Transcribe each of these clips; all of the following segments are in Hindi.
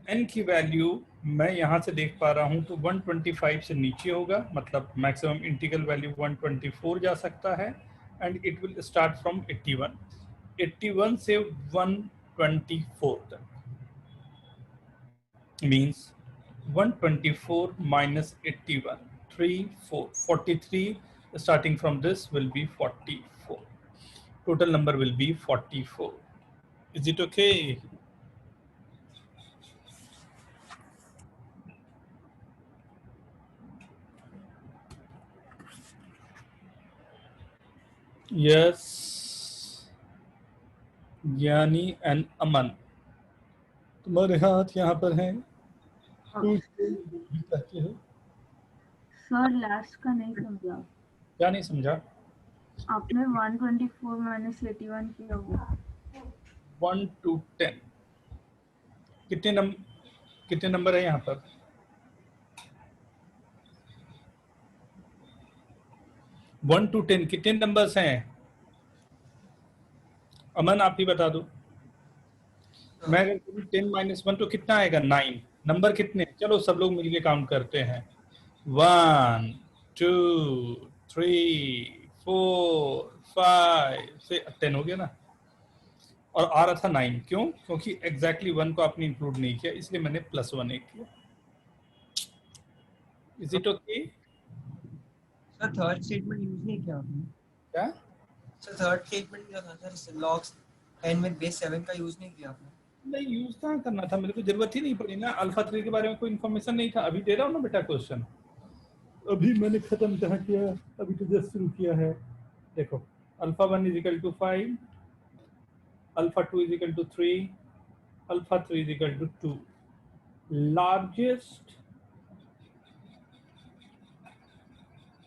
n की वैल्यू मैं यहाँ से देख पा रहा हूँ तो 125 से नीचे होगा, मतलब मैक्सिमम इंटीग्रल वैल्यू 124 जा सकता है, and it will start from 81 से 124 तक, means 124 minus 81, 3, 4, 43, starting from this will be 44. Total number will be 44. Is it okay? Yes. ज्ञानी एंड अमन, तुम्हारे हाथ यहाँ पर हैं। कहते हो सर लास्ट का नहीं समझा। क्या नहीं समझा? आपने 124 माइनस 81 किया वो 1 to 10 कितने नंबर है यहाँ पर? 1 to 10 कितने नंबर्स हैं? अमन आप ही बता दो। मैं अगर करूँ 10 minus 1 तो कितना आएगा? 9। नंबर कितने? चलो सब लोग मिलके काउंट करते हैं। 1 2 3 4 5 से 10 हो गया ना, और आ रहा था 9। क्यों? क्योंकि एग्जैक्टली 1 को आपने इंक्लूड नहीं किया, इसलिए मैंने +1 एक किया। Is it okay? Sir third statement use नहीं किया आपने? क्या सर थर्ड स्टेटमेंट क्या था सर? लॉग 10 with base 7 का यूज नहीं किया आपने? नहीं, यूज कहाँ करना था, मेरे को जरूरत ही नहीं पड़ी ना। अल्फा 3 के बारे में कोई इन्फॉर्मेशन नहीं था। अभी दे रहा हूँ ना बेटा क्वेश्चन, अभी मैंने खत्म कहाँ किया, अभी तो जस्ट शुरू किया है। देखो, alpha 1 is equal to 5, alpha 2 is equal to 3, alpha 3 is equal to 2। Largest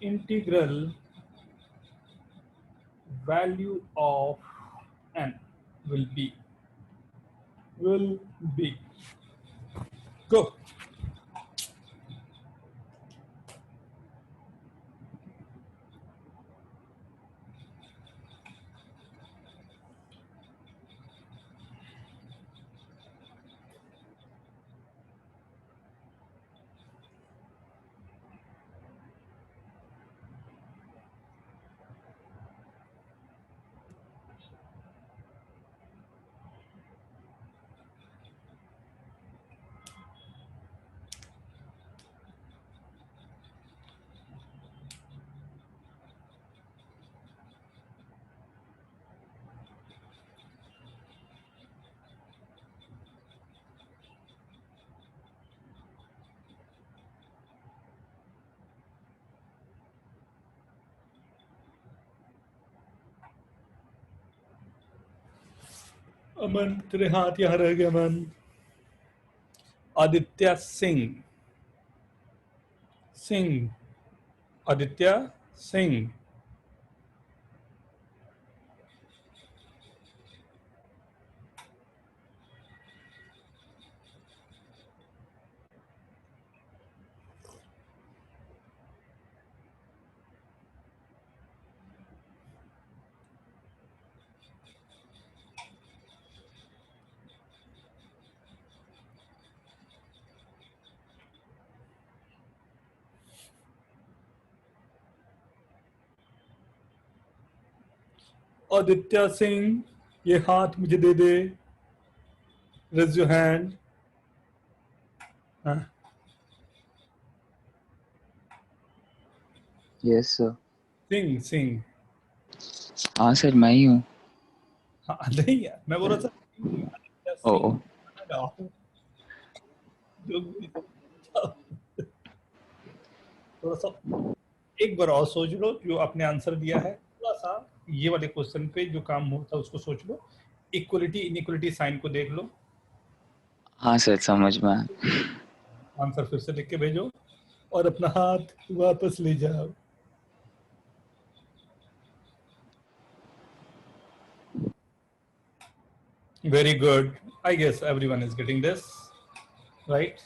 integral value of n will be go. Aman तेरे हाथ यहाँ रह गए। अमन, आदित्य सिंह, आदित्य सिंह। आदित्य सिंह, ये हाथ मुझे दे दे। Raise your hand. Yes sir. Singh. हाँ सर, मैं ही हूँ। हाँ, नहीं यार, मैं बोल रहा था ओ थोड़ा सा एक बार और सोच लो जो आपने आंसर दिया है। थोड़ा सा ये वाले क्वेश्चन पे जो काम होता है उसको सोच लो। इक्वलिटी इनइक्वलिटी साइन को देख लो। हाँ सर, समझ में। आंसर फिर से लिख के भेजो और अपना हाथ वापस ले जाओ। Very good. I guess everyone is getting this, right?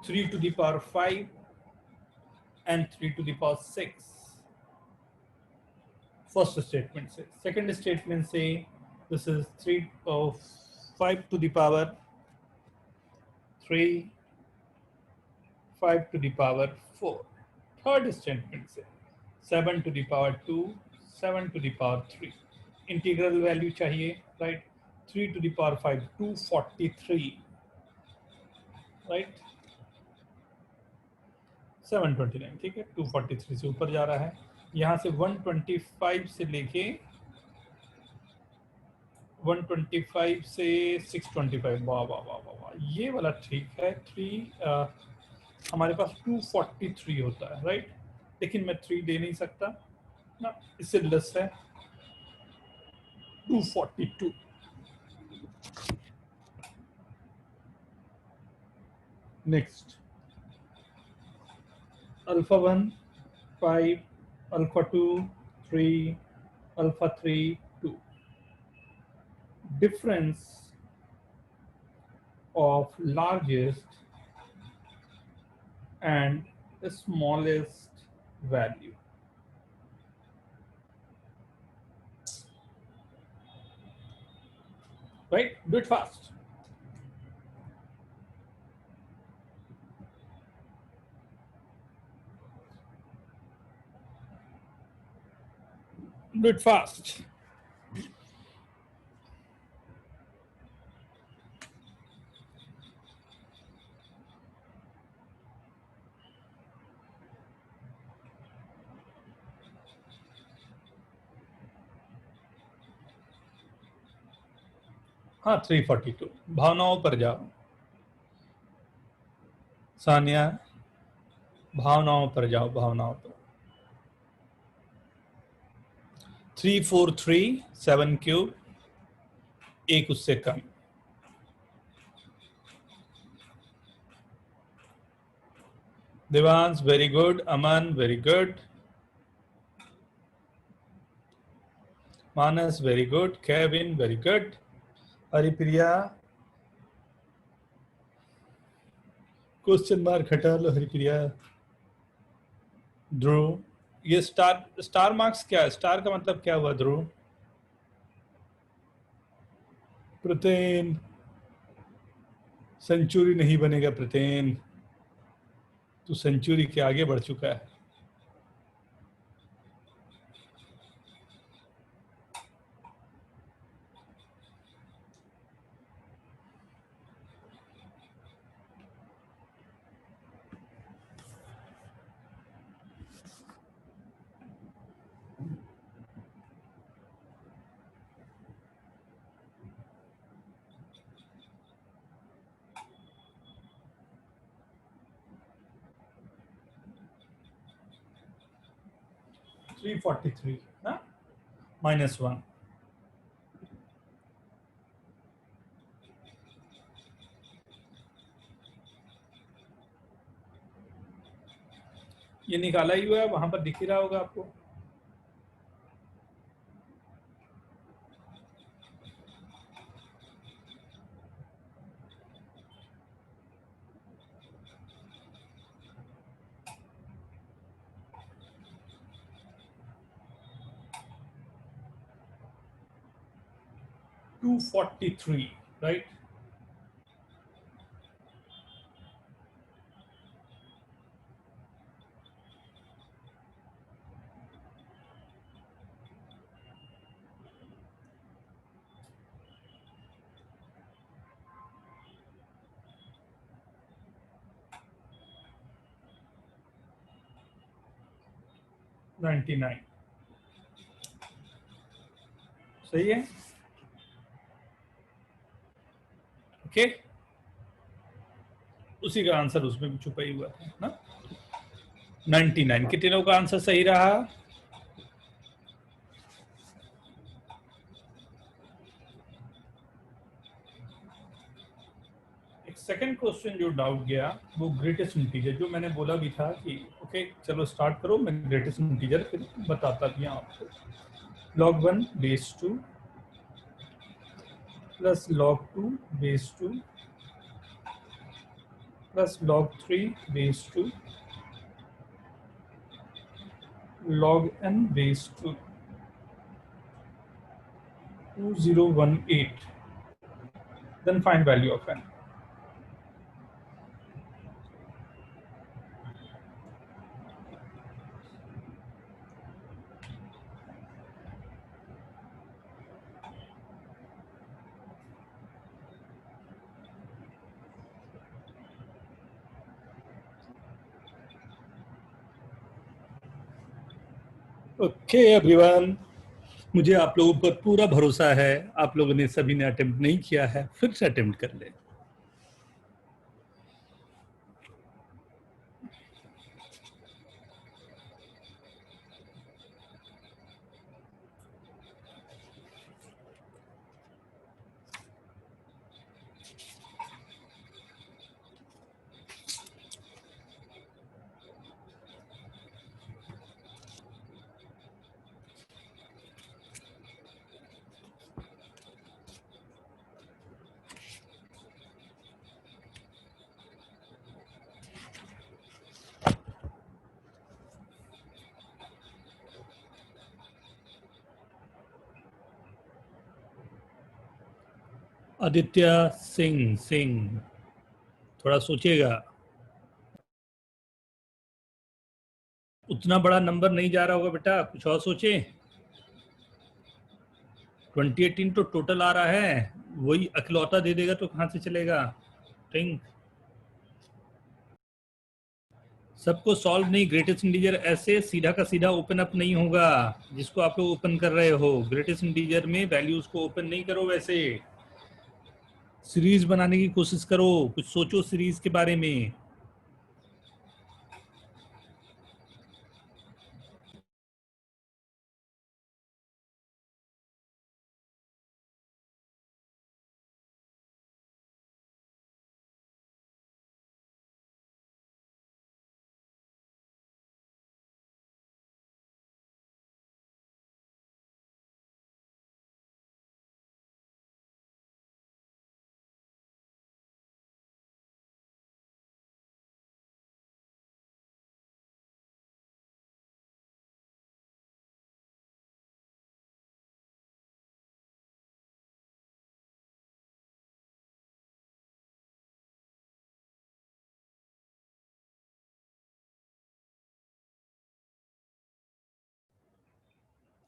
3 to the power 5 and 3 to the power 6. First statement से। Second statement से This is 3 of 5 to the power 3, 5 to the power 4. Third statement से 7 to the power 2, 7 to the power 3. Integral value चाहिए, right? 3 to the power 5, 243, right? 729, ठीक है, 243 से ऊपर जा रहा है. यहाँ से 125 से लेके 125 से 625, वाह वाह वाह वाह वाह, ये वाला ठीक है. 3 हमारे पास 243 होता है, राइट? लेकिन मैं 3 दे नहीं सकता ना, इससे लेस है 242. Next, alpha 1 5, alpha 2 3, alpha 3 2. Difference of largest and the smallest value. Right? Do it fast. Do it fast. हाँ, 342. भावनाओं पर जाओ सानिया, भावनाओं पर जाओ, भावनाओं पर. 343, 7 क्यूब, एक उससे कम. Devansh very good, Aman very good, Manas very good, Kevin very good, Haripriya question mark हटा लो हरिप्रिया. ध्रुव, ये स्टार मार्क्स क्या है? स्टार का मतलब क्या हुआ ध्रुव? प्रतेन, सेंचुरी नहीं बनेगा प्रतेन, तू सेंचुरी के आगे बढ़ चुका है. -343 ना, -1. ये निकाला ही हुआ है, वहां पर दिख ही रहा होगा आपको. $243, right? $99, सही है. ओके, उसी का आंसर उसमें भी छुपा ही हुआ था ना. 99. कितने लोगों का आंसर सही रहा? एक सेकंड क्वेश्चन जो डाउट गया वो ग्रेटेस्ट इंटीजर, जो मैंने बोला भी था कि ओके चलो स्टार्ट करो, मैं ग्रेटेस्ट इंटीजर फिर बताता भी आपको. log 1 base 2 plus log 2 base 2 plus log 3 base 2 log n base 2. 2018. Then find value of n. Okay everyone, मुझे आप लोगों पर पूरा भरोसा है। आप लोगों ने सभी ने अटेम्प्ट नहीं किया है, फिर से अटेम्प्ट कर ले। आदित्य सिंह थोड़ा सोचिएगा। उतना बड़ा नंबर नहीं जा रहा होगा बेटा, कुछ और सोचे। 2018 तो टोटल आ रहा है, वही अकलौता दे देगा तो कहां से चलेगा। थिंक। सबको सॉल्व नहीं, ग्रेटेस्ट इंटीजर ऐसे सीधा का सीधा ओपन अप नहीं होगा जिसको आप लोग ओपन कर रहे हो। ग्रेटेस्ट इंटीजर में वैल्यूज को ओपन नहीं करो, वैसे सीरीज बनाने की कोशिश करो, कुछ सोचो सीरीज के बारे में।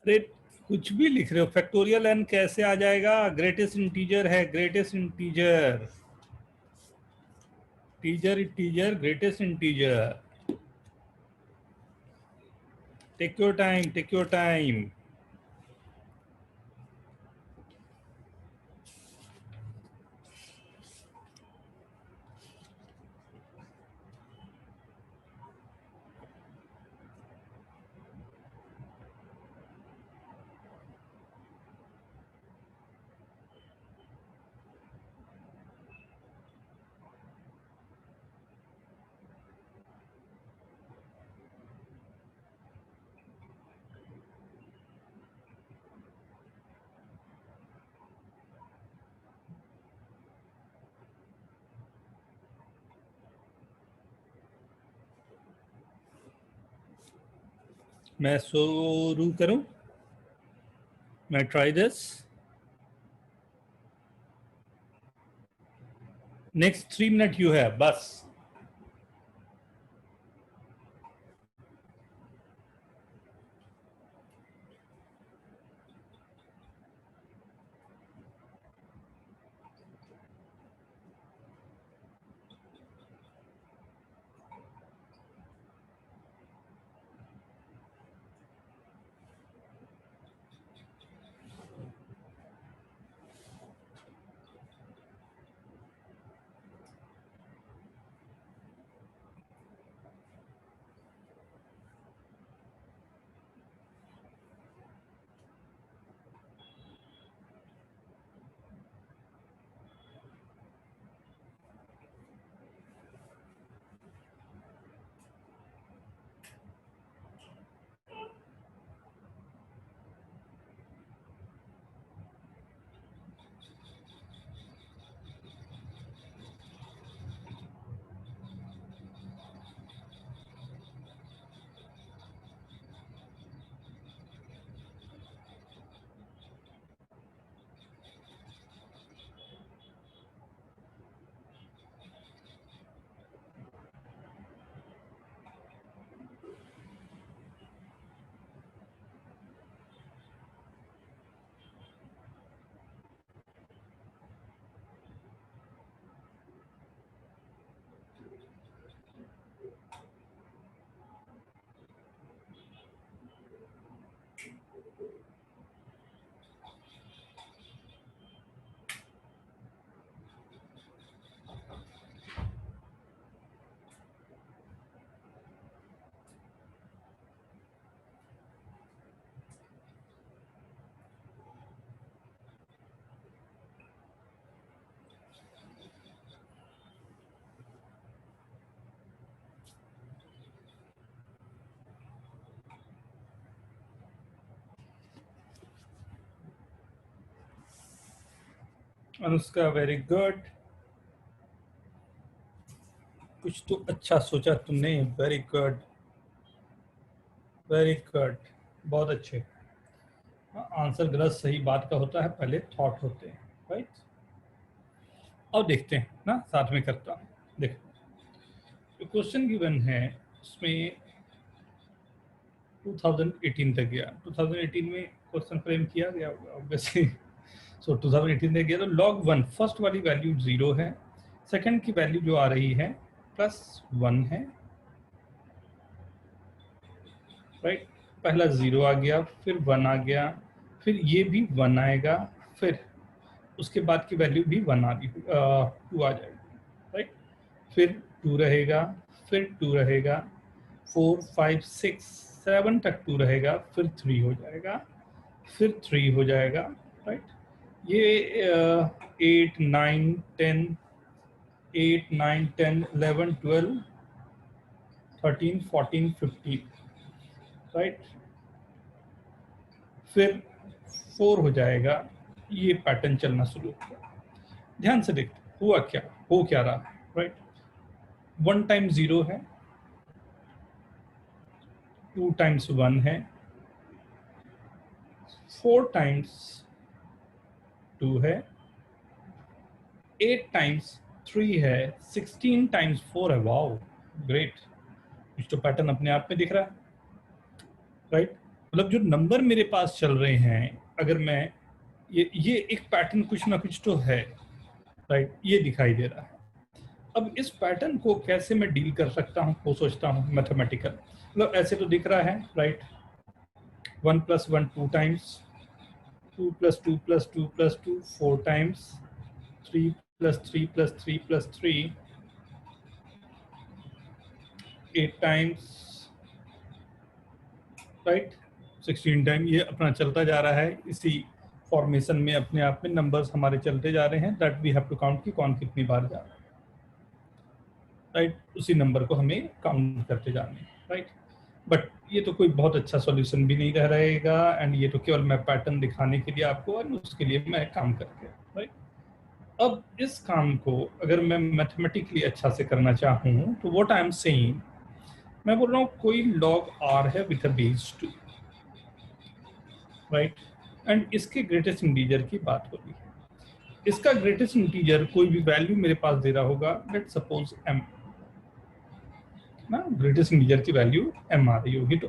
अरे कुछ भी लिख रहे हो, फैक्टोरियल एन कैसे आ जाएगा। ग्रेटेस्ट इंटीजर है, ग्रेटेस्ट इंटीजर, टीजर greatest integer. Take your time, take your time. मैं शुरू करूं, मैं try this. Next 3 minute you है बस। अनुष्का वेरी गुड, कुछ तो अच्छा सोचा तुमने, वेरी गुड वेरी गुड, बहुत अच्छे। आंसर गलत सही बात का होता है, पहले थॉट होते हैं, राइट। अब देखते हैं ना, साथ में करता हूँ। देखो क्वेश्चन गिवन है उसमें 2018 तक गया, 2018 में क्वेश्चन फ्रेम किया गया होगा ऑब्वियसली। सो 2018 तक गया, तो log 1 फर्स्ट वाली वैल्यू 0 है, सेकंड की वैल्यू जो आ रही है +1 है, राइट। पहला 0 आ गया, फिर 1 आ गया, फिर ये भी 1 आएगा, फिर उसके बाद की वैल्यू भी 1 आ रही 2 आ जाएगी, राइट। फिर 2 रहेगा, फिर 2 रहेगा, 4 5 6 7 तक 2 रहेगा, फिर 3 हो जाएगा, फिर 3 हो जाएगा, राइट। ये 8 9 10 8 9 10 11 12 13 14 15, राइट। फिर 4 हो जाएगा, ये पैटर्न चलना शुरू होगा। ध्यान से देखते हुआ क्या, हो क्या रहा है, राइट। 1 टाइम्स 0 है, 2 टाइम्स 1 है, 4 टाइम्स 2 है, 8 टाइम्स 3 है, 16 टाइम्स 4 है। वाओ ग्रेट, कुछ तो पैटर्न अपने आप में दिख रहा है, राइट। मतलब जो नंबर मेरे पास चल रहे हैं, अगर मैं ये एक पैटर्न कुछ ना कुछ तो है, राइट, ये दिखाई दे रहा है। अब इस पैटर्न को कैसे मैं डील कर सकता हूँ वो सोचता हूँ मैथमेटिकल, मतलब ऐसे तो दिख रहा है, right. 1 + 1 2 times, 2 + 2 + 2 + 2 4 times, 3 + 3 + 3 + 3 8 times, right. 16 time, ये अपना चलता जा रहा है, इसी फॉर्मेशन में अपने आप में नंबर्स हमारे चलते जा रहे हैं, that we have to count कि कौन कितनी बार जा रहा है, राइट। उसी नंबर को हमें काउंट करते जाना है, राइट। बट ये तो कोई बहुत अच्छा सॉल्यूशन भी नहीं रह रहेगा, एंड ये तो केवल मैं पैटर्न दिखाने के लिए आपको, और उसके लिए मैं काम करके, राइट। अब इस काम को अगर मैं मैथमेटिकली अच्छा से करना चाहूँ तो व्हाट आई एम सेइंग, मैं बोल रहा हूँ कोई log r है with a base 2, right, and इसके ग्रेटेस्ट इंटीजर की बात हो रही है। इसका ग्रेटेस्ट इंटीजर कोई भी वैल्यू मेरे पास दे रहा होगा, लेट सपोज m, ना ग्रेटेस्ट इंटीजर की वैल्यू m आ रही होगी, तो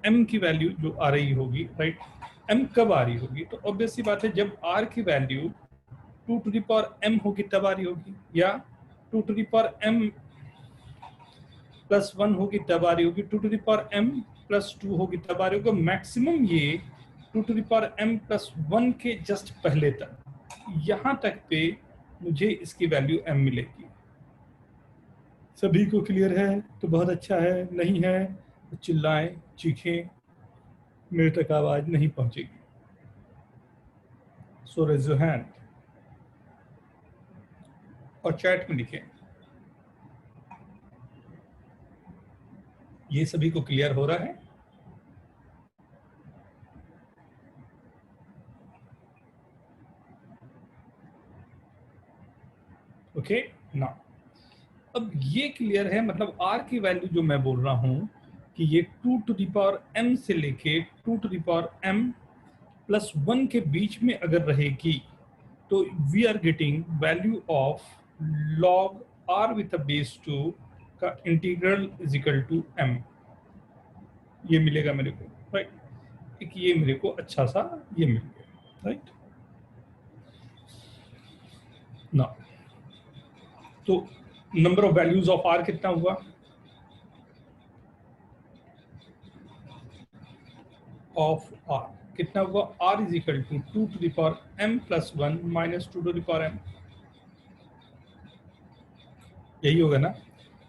m की वैल्यू जो आ रही होगी, राइट, m कब आ रही होगी, तो ऑब्वियस सी बात है जब r की वैल्यू 2m होगी तब आ रही होगी, या 2m +1 होगी तब आ रही होगी, 2m +2 होगी तब आ रही होगी, मैक्सिमम ये 2m +1 के जस्ट पहले तक, यहाँ तक पे मुझे इसकी वैल्यू m मिलेगी। सभी को क्लियर है तो बहुत अच्छा है, नहीं है तो चिल्लाएं चीखें, मेरे तक आवाज नहीं पहुंचेगी। सो रेज योर हैंड और चैट में लिखें। ये सभी को क्लियर हो रहा है? ओके ना, अब ये क्लियर है, मतलब r की वैल्यू जो मैं बोल रहा हूं कि ये 2m से लेके 2m +1 के बीच में अगर रहेगी तो we are getting value of log r with a base 2 का integral is equal to m, ये मिलेगा मेरे को, राइट। एक ये मेरे को अच्छा सा ये मिल गया, राइट ना। तो number of values of r कितना हुआ, ऑफ r कितना हुआ, r is equal to 2m +1 -2m, यही होगा ना।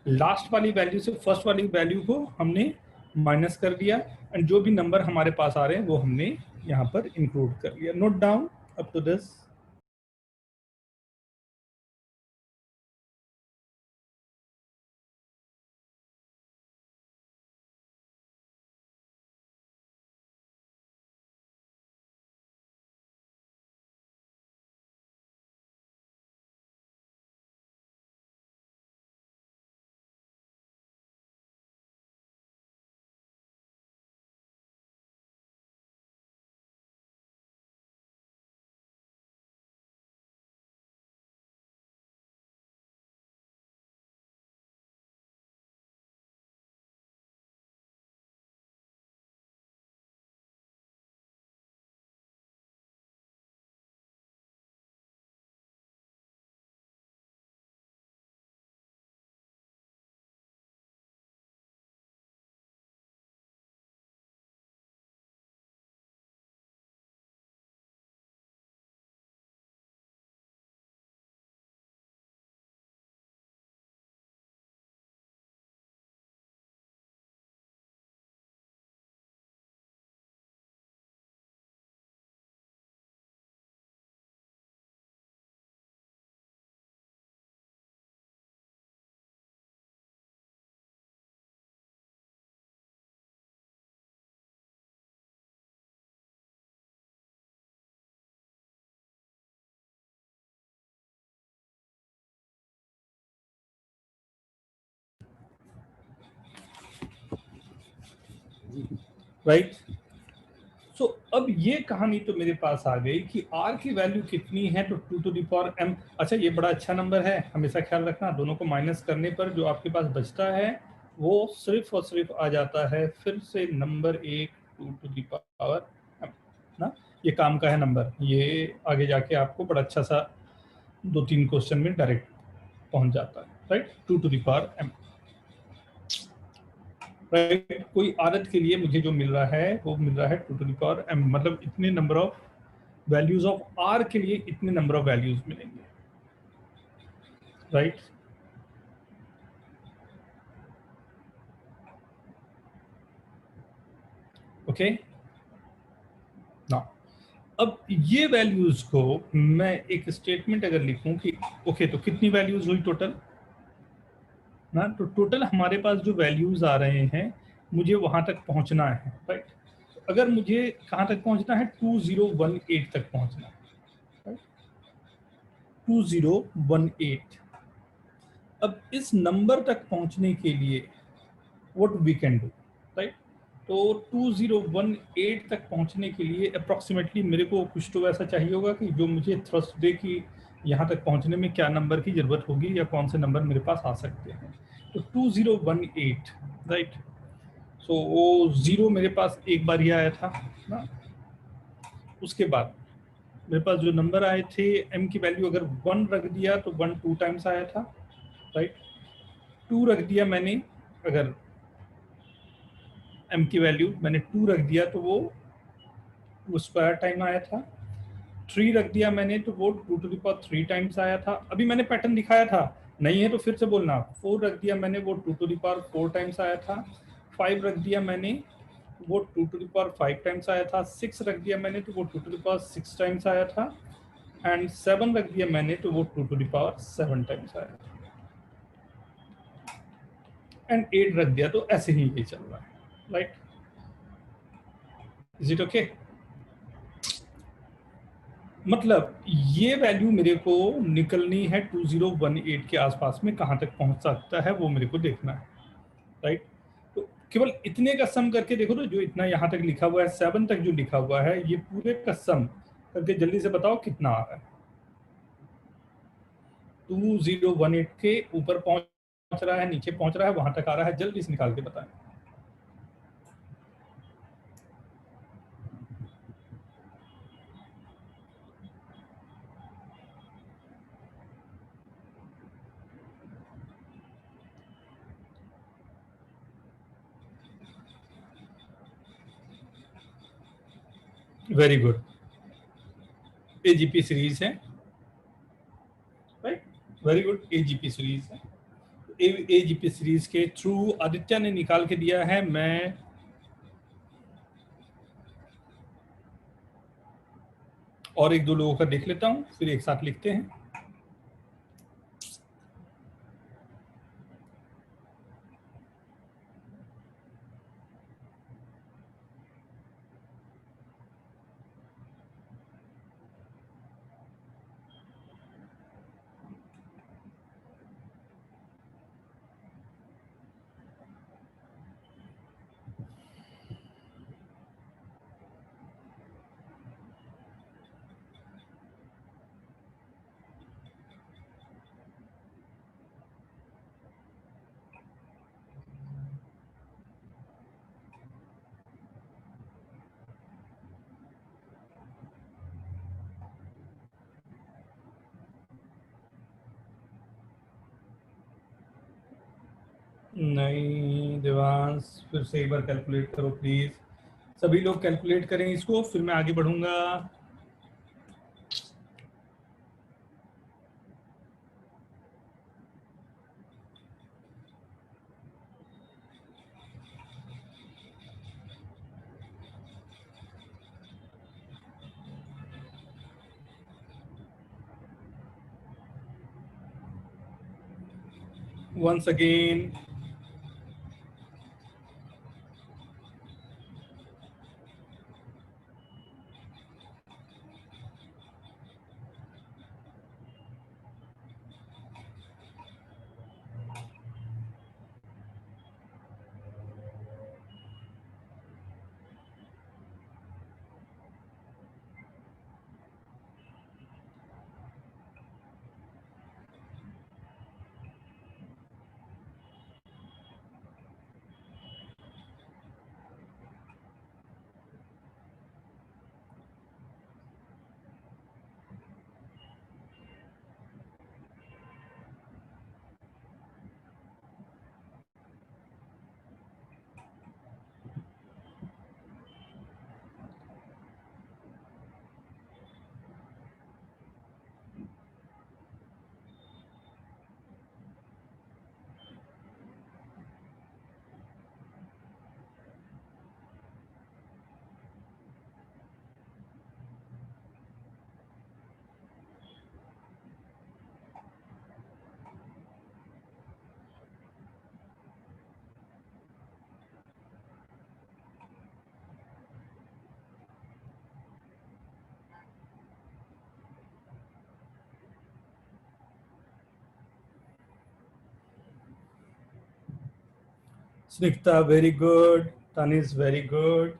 लास्ट वाली वैल्यू से फर्स्ट वाली वैल्यू को हमने माइनस कर दिया, एंड जो भी नंबर हमारे पास आ रहे हैं वो हमने यहाँ पर इंक्लूड कर लिया। Note down up to this. Right. So अब ये कहानी तो मेरे पास आ गई कि r की वैल्यू कितनी है, तो 2 टू द पावर m। अच्छा, ये बड़ा अच्छा नंबर है, हमेशा ख्याल रखना, दोनों को माइनस करने पर जो आपके पास बचता है वो सिर्फ और सिर्फ आ जाता है फिर से number 1 2 to the power m ना। ये काम का है नंबर, ये आगे जाके आपको बड़ा अच्छा सा 2-3 क्वेश्चन में डायरेक्ट पहुंच जाता है, right. 2 to the power m, right. कोई आदत के लिए मुझे जो मिल रहा है वो मिल रहा है 2 टू द पावर m, मतलब इतने number of values of r के लिए इतने नंबर ऑफ वैल्यूज मिलेंगे, राइट। ओके ना। अब ये वैल्यूज को मैं एक स्टेटमेंट अगर लिखूं कि ओके तो कितनी वैल्यूज हुई टोटल ना, तो टोटल हमारे पास जो वैल्यूज आ रहे हैं मुझे वहां तक पहुंचना है, राइट। अगर मुझे कहां तक पहुंचना है, 2018 तक पहुंचना है, राइट। 2018। अब इस नंबर तक पहुंचने के लिए what we can do, right. तो 2018 तक पहुंचने के लिए अप्रॉक्सीमेटली मेरे को कुछ तो ऐसा चाहिए होगा कि जो मुझे थ्रस्ट दे कि यहाँ तक पहुंचने में क्या नंबर की ज़रूरत होगी या कौन से नंबर मेरे पास आ सकते हैं। तो 2018, राइट। सो वो ज़ीरो मेरे पास एक बार ही आया था ना। उसके बाद मेरे पास जो नंबर आए थे, m की वैल्यू अगर 1 रख दिया तो 1 2 टाइम्स आया था, राइट। 2 रख दिया मैंने, अगर m की वैल्यू मैंने 2 रख दिया तो वो स्क्वायर टाइम आया था। 3 रख दिया मैंने तो वो 2 टू द पावर 3 टाइम्स आया था। अभी मैंने पैटर्न दिखाया था, नहीं है तो फिर से बोलना। 4 रख दिया मैंने, वो 2 टू द पावर 4 टाइम्स आया था। 5 रख दिया मैंने, वो 2 टू द पावर 5 टाइम्स आया था। 6 रख दिया मैंने तो वो 2 टू द पावर 6 टाइम्स आया था। एंड 7 रख दिया मैंने तो वो 2 टू द पावर 7 टाइम्स आया था। एंड 8 रख दिया तो ऐसे ही ये चल रहा है, राइट। Is it okay? मतलब ये वैल्यू मेरे को निकलनी है 2018 के आसपास में, कहाँ तक पहुंच सकता है वो मेरे को देखना है, राइट। तो केवल इतने का सम करके देखो, तो जो इतना यहाँ तक लिखा हुआ है 7 तक जो लिखा हुआ है, ये पूरे का सम करके जल्दी से बताओ कितना आ रहा है। 2018 के ऊपर पहुंच रहा है, नीचे पहुंच रहा है, वहां तक आ रहा है, जल्दी से निकाल के बताएं। वेरी गुड, एजीपी सीरीज है, right. Very good, AGP series है। एजीपी सीरीज के थ्रू आदित्य ने निकाल के दिया है। मैं और एक दो लोगों का देख लेता हूं, फिर एक साथ लिखते हैं। नहीं देवांश, फिर से एक बार कैलकुलेट करो प्लीज। सभी लोग कैलकुलेट करें इसको, फिर मैं आगे बढ़ूंगा। once again, Snigdha very good, Tanish very good.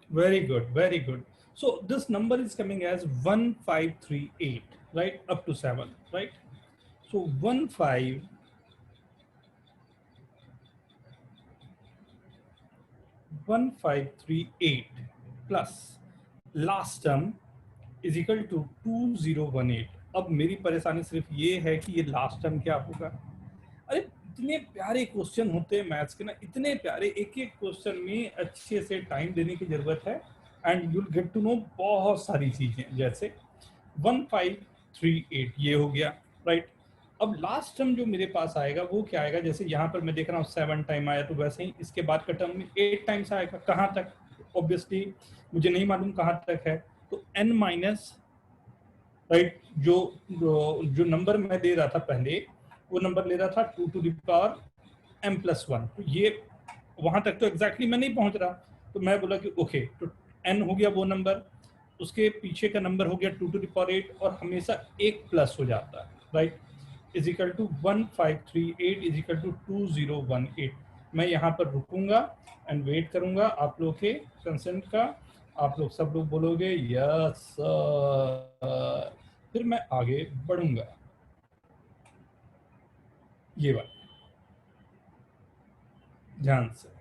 Very good, very good. So this number is coming as 1538, right? Up to 7, right? So 1538 plus last term is equal to 2018. अब मेरी परेशानी सिर्फ ये है कि ये लास्ट टर्म क्या होगा. अरे इतने प्यारे क्वेश्चन होते हैं मैथ्स के ना, इतने प्यारे, एक एक क्वेश्चन में अच्छे से टाइम देने की जरूरत है and you'll get to know बहुत सारी चीजें. जैसे 1538 ये हो गया, राइट. अब लास्ट टर्म जो मेरे पास आएगा वो क्या आएगा, जैसे यहाँ पर मैं देख रहा हूँ 7 टाइम आया, तो वैसे ही इसके बाद का टर्म में 8 टाइम्स आएगा. कहाँ तक, ऑब्वियसली मुझे नहीं मालूम कहाँ तक है, तो n माइनस, राइट, जो नंबर मैं दे रहा था पहले, वो नंबर ले रहा था 2 to the power m+1. तो ये वहां तक तो एग्जैक्टली मैं नहीं पहुंच रहा, तो मैं बोला कि ओके, तो n हो गया वो नंबर, उसके पीछे का नंबर हो गया 2 to the power 8, और हमेशा एक प्लस हो जाता है, right. Is equal to 1538 is equal to 2018. मैं यहाँ पर रुकूंगा एंड वेट करूंगा आप लोग के कंसेंट का. आप लोग सब लोग बोलोगे यस सर, फिर मैं आगे बढ़ूंगा. ये बात ध्यान से.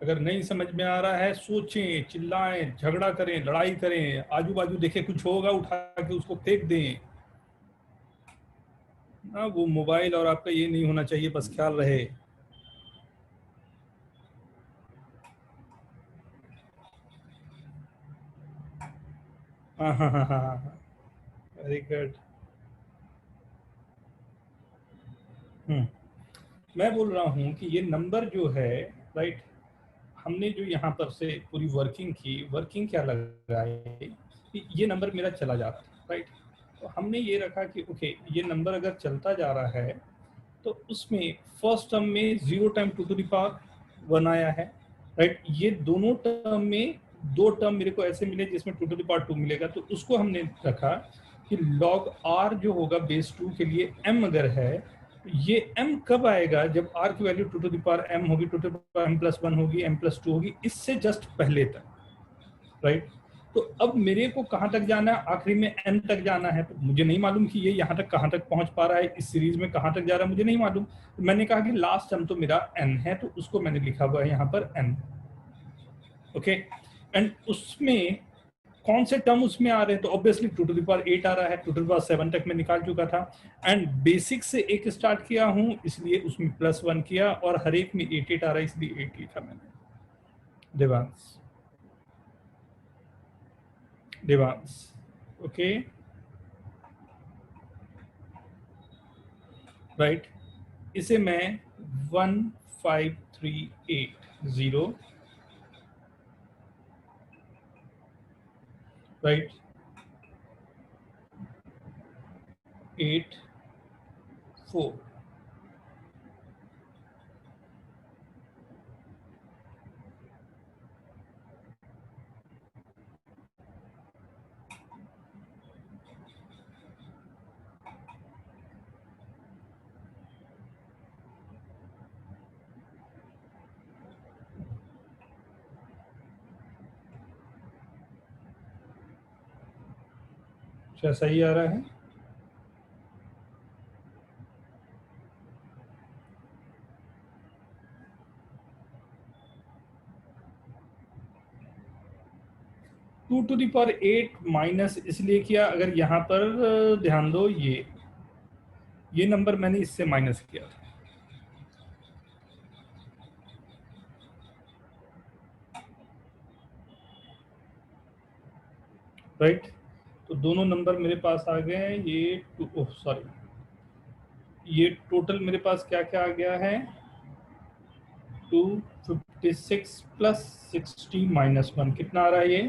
अगर नहीं समझ में आ रहा है, सोचें, चिल्लाएं, झगड़ा करें, लड़ाई करें, आजू बाजू देखें कुछ होगा, उठा के उसको फेंक दें ना. वो मोबाइल और आपका ये नहीं होना चाहिए, बस ख्याल रहे. हाँ हाँ हाँ हाँ, वेरी गुड. मैं बोल रहा हूँ कि ये नंबर जो है, राइट, हमने जो यहाँ पर से पूरी वर्किंग की, वर्किंग क्या लगा है कि ये नंबर मेरा चला जा रहा है, राइट. तो हमने ये रखा कि ओके, ये नंबर अगर चलता जा रहा है तो उसमें फर्स्ट टर्म में 0 टाइम 2 to the power 1 आया है, राइट. ये दोनों टर्म में दो टर्म मेरे को ऐसे मिले जिसमें 2 to the power 2 मिलेगा, तो उसको हमने रखा कि log r जो होगा बेस 2 के लिए m अगर है, ये m कब आएगा, जब r की value 2 to the power m होगी, 2 to the power m+1 होगी, m+2 होगी, इससे जस्ट पहले तक, राइट. तो अब मेरे को कहाँ तक जाना है, आखिरी में n तक जाना है. तो मुझे नहीं मालूम कि ये यहाँ तक कहाँ तक पहुँच पा रहा है, इस सीरीज में कहाँ तक जा रहा है, मुझे नहीं मालूम. तो मैंने कहा कि लास्ट टर्म तो मेरा n है, तो उसको मैंने लिखा हुआ है यहाँ पर n, ओके. एंड उसमें कौन से टर्म उसमें आ रहे हैं, तो ऑब्वियसली 2 to the power 8 आ रहा है, 2 to the power 7 तक मैं निकाल चुका था. एंड बेसिक से एक स्टार्ट किया हूँ, इसलिए उसमें +1 किया, और हर एक में 8 आ रहा है, इसलिए 8 लिखा मैंने. Devansh, okay, right. इसे मैं 15380, राइट, 84 क्या सही आ रहा है? Two to the power 8 minus इसलिए किया, अगर यहाँ पर ध्यान दो, ये नंबर मैंने इससे माइनस किया था, राइट. तो दोनों नंबर मेरे पास आ गए हैं. ये टोटल मेरे पास क्या क्या आ गया है, 250 36 प्लस 60 माइनस 1 कितना आ रहा है ये?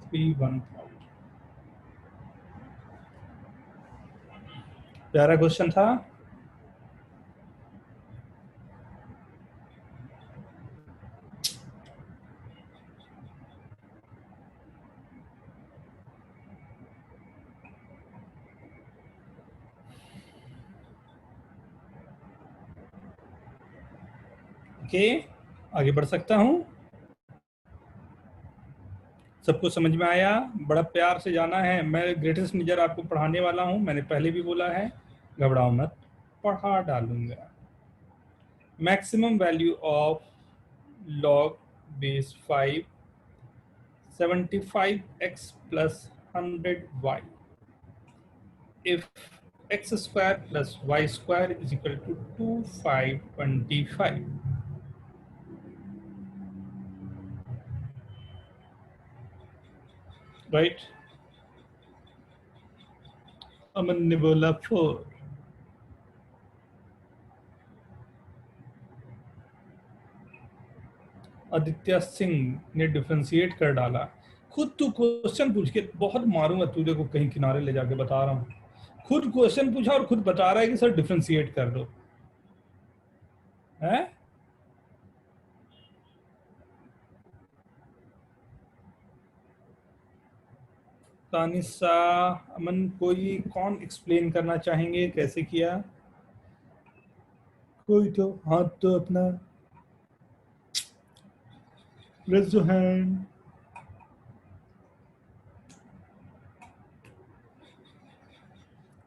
315। प्यारा क्वेश्चन था। ओके, आगे बढ़ सकता हूं? सबको समझ में आया? बड़ा प्यार से जाना है। मैं ग्रेटेस्ट निजर आपको पढ़ाने वाला हूं, मैंने पहले भी बोला है, घबराओ मत, पढ़ा डालूंगा। Maximum value of log base 5 75x plus 100y if x square plus y square is equal to 2525. Right? अमन ने बोला 4। आदित्य सिंह ने डिफरेंशिएट कर डाला। खुद तू क्वेश्चन पूछ के बहुत मारूंगा तुझे को, कहीं किनारे ले जाके बता रहा हूँ। खुद क्वेश्चन पूछा और खुद बता रहा है कि सर डिफरेंशिएट कर दो, है? तानिसा, अमन, कोई कौन एक्सप्लेन करना चाहेंगे कैसे किया? कोई तो हाथ तो अपना रेज योर हैंड।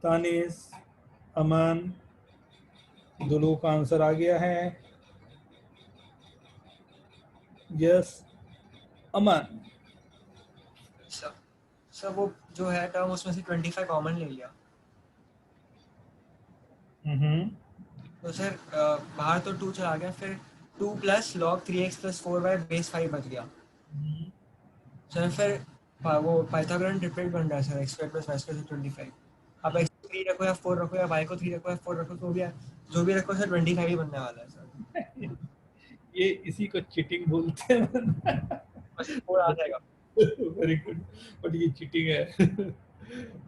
तानिस, अमन, दो लोगों का आंसर आ गया है। यस, अमन। सर वो जो है टर्म उसमें से 25 कॉमन ले लिया, तो सर बाहर तो 2 चला गया, फिर 2 plus log 3x plus 4y base 5 बच गया। सर फिर वो पाइथागोरन ट्रिपलेट बन रहा है sir, x square plus y square से 25। आप x को 3 रखो या 4 रखो या y को 3 रखो या 4 रखो, तो भी जो भी रखो सर 25 ही बनने वाला है सर। ये इसी को चीटिंग बोलते हैं। बस 4 आ जाएगा। वेरी गुड, बट ये चीटिंग है।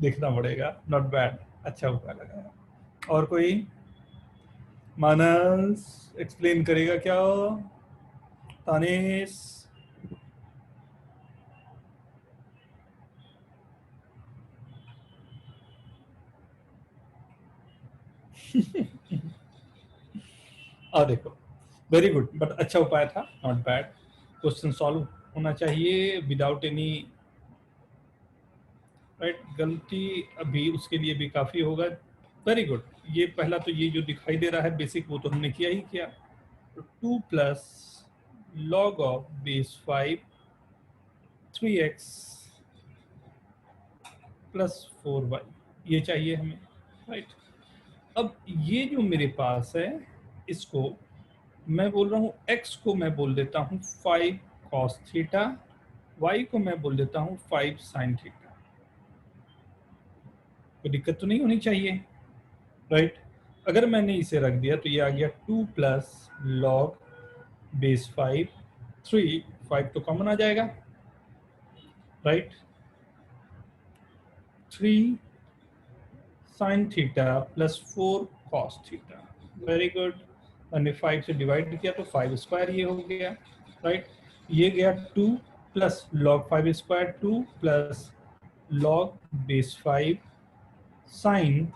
देखना पड़ेगा। नॉट बैड, अच्छा हुआ लगा। और कोई? मानस एक्सप्लेन करेगा क्या? तानिस? और देखो, वेरी गुड, बट अच्छा उपाय था, नॉट बैड। क्वेश्चन सॉल्व होना चाहिए विदाउट एनी राइट गलती, अभी उसके लिए भी काफी होगा। Very good. ये पहला तो ये जो दिखाई दे रहा है बेसिक, वो तो हमने किया ही किया। तो 2 plus log of base 5 3x plus 4y, ये चाहिए हमें, राइट? अब ये जो मेरे पास है, इसको मैं बोल रहा हूँ, x को मैं बोल देता हूँ 5 cos थीटा, y को मैं बोल देता हूँ 5 sin थीटा। कोई दिक्कत तो नहीं होनी चाहिए, राइट? अगर मैंने इसे रख दिया तो ये आ गया 2 प्लस लॉग बेस 5 3, 5 तो कॉमन आ जाएगा, right? 3 sin theta plus 4 cos theta. Very good. मैंने 5 से डिवाइड किया तो 5 स्क्वायर ये हो गया, राइट? ये गया 2 plus log 5 square, 2 plus log base 5 sine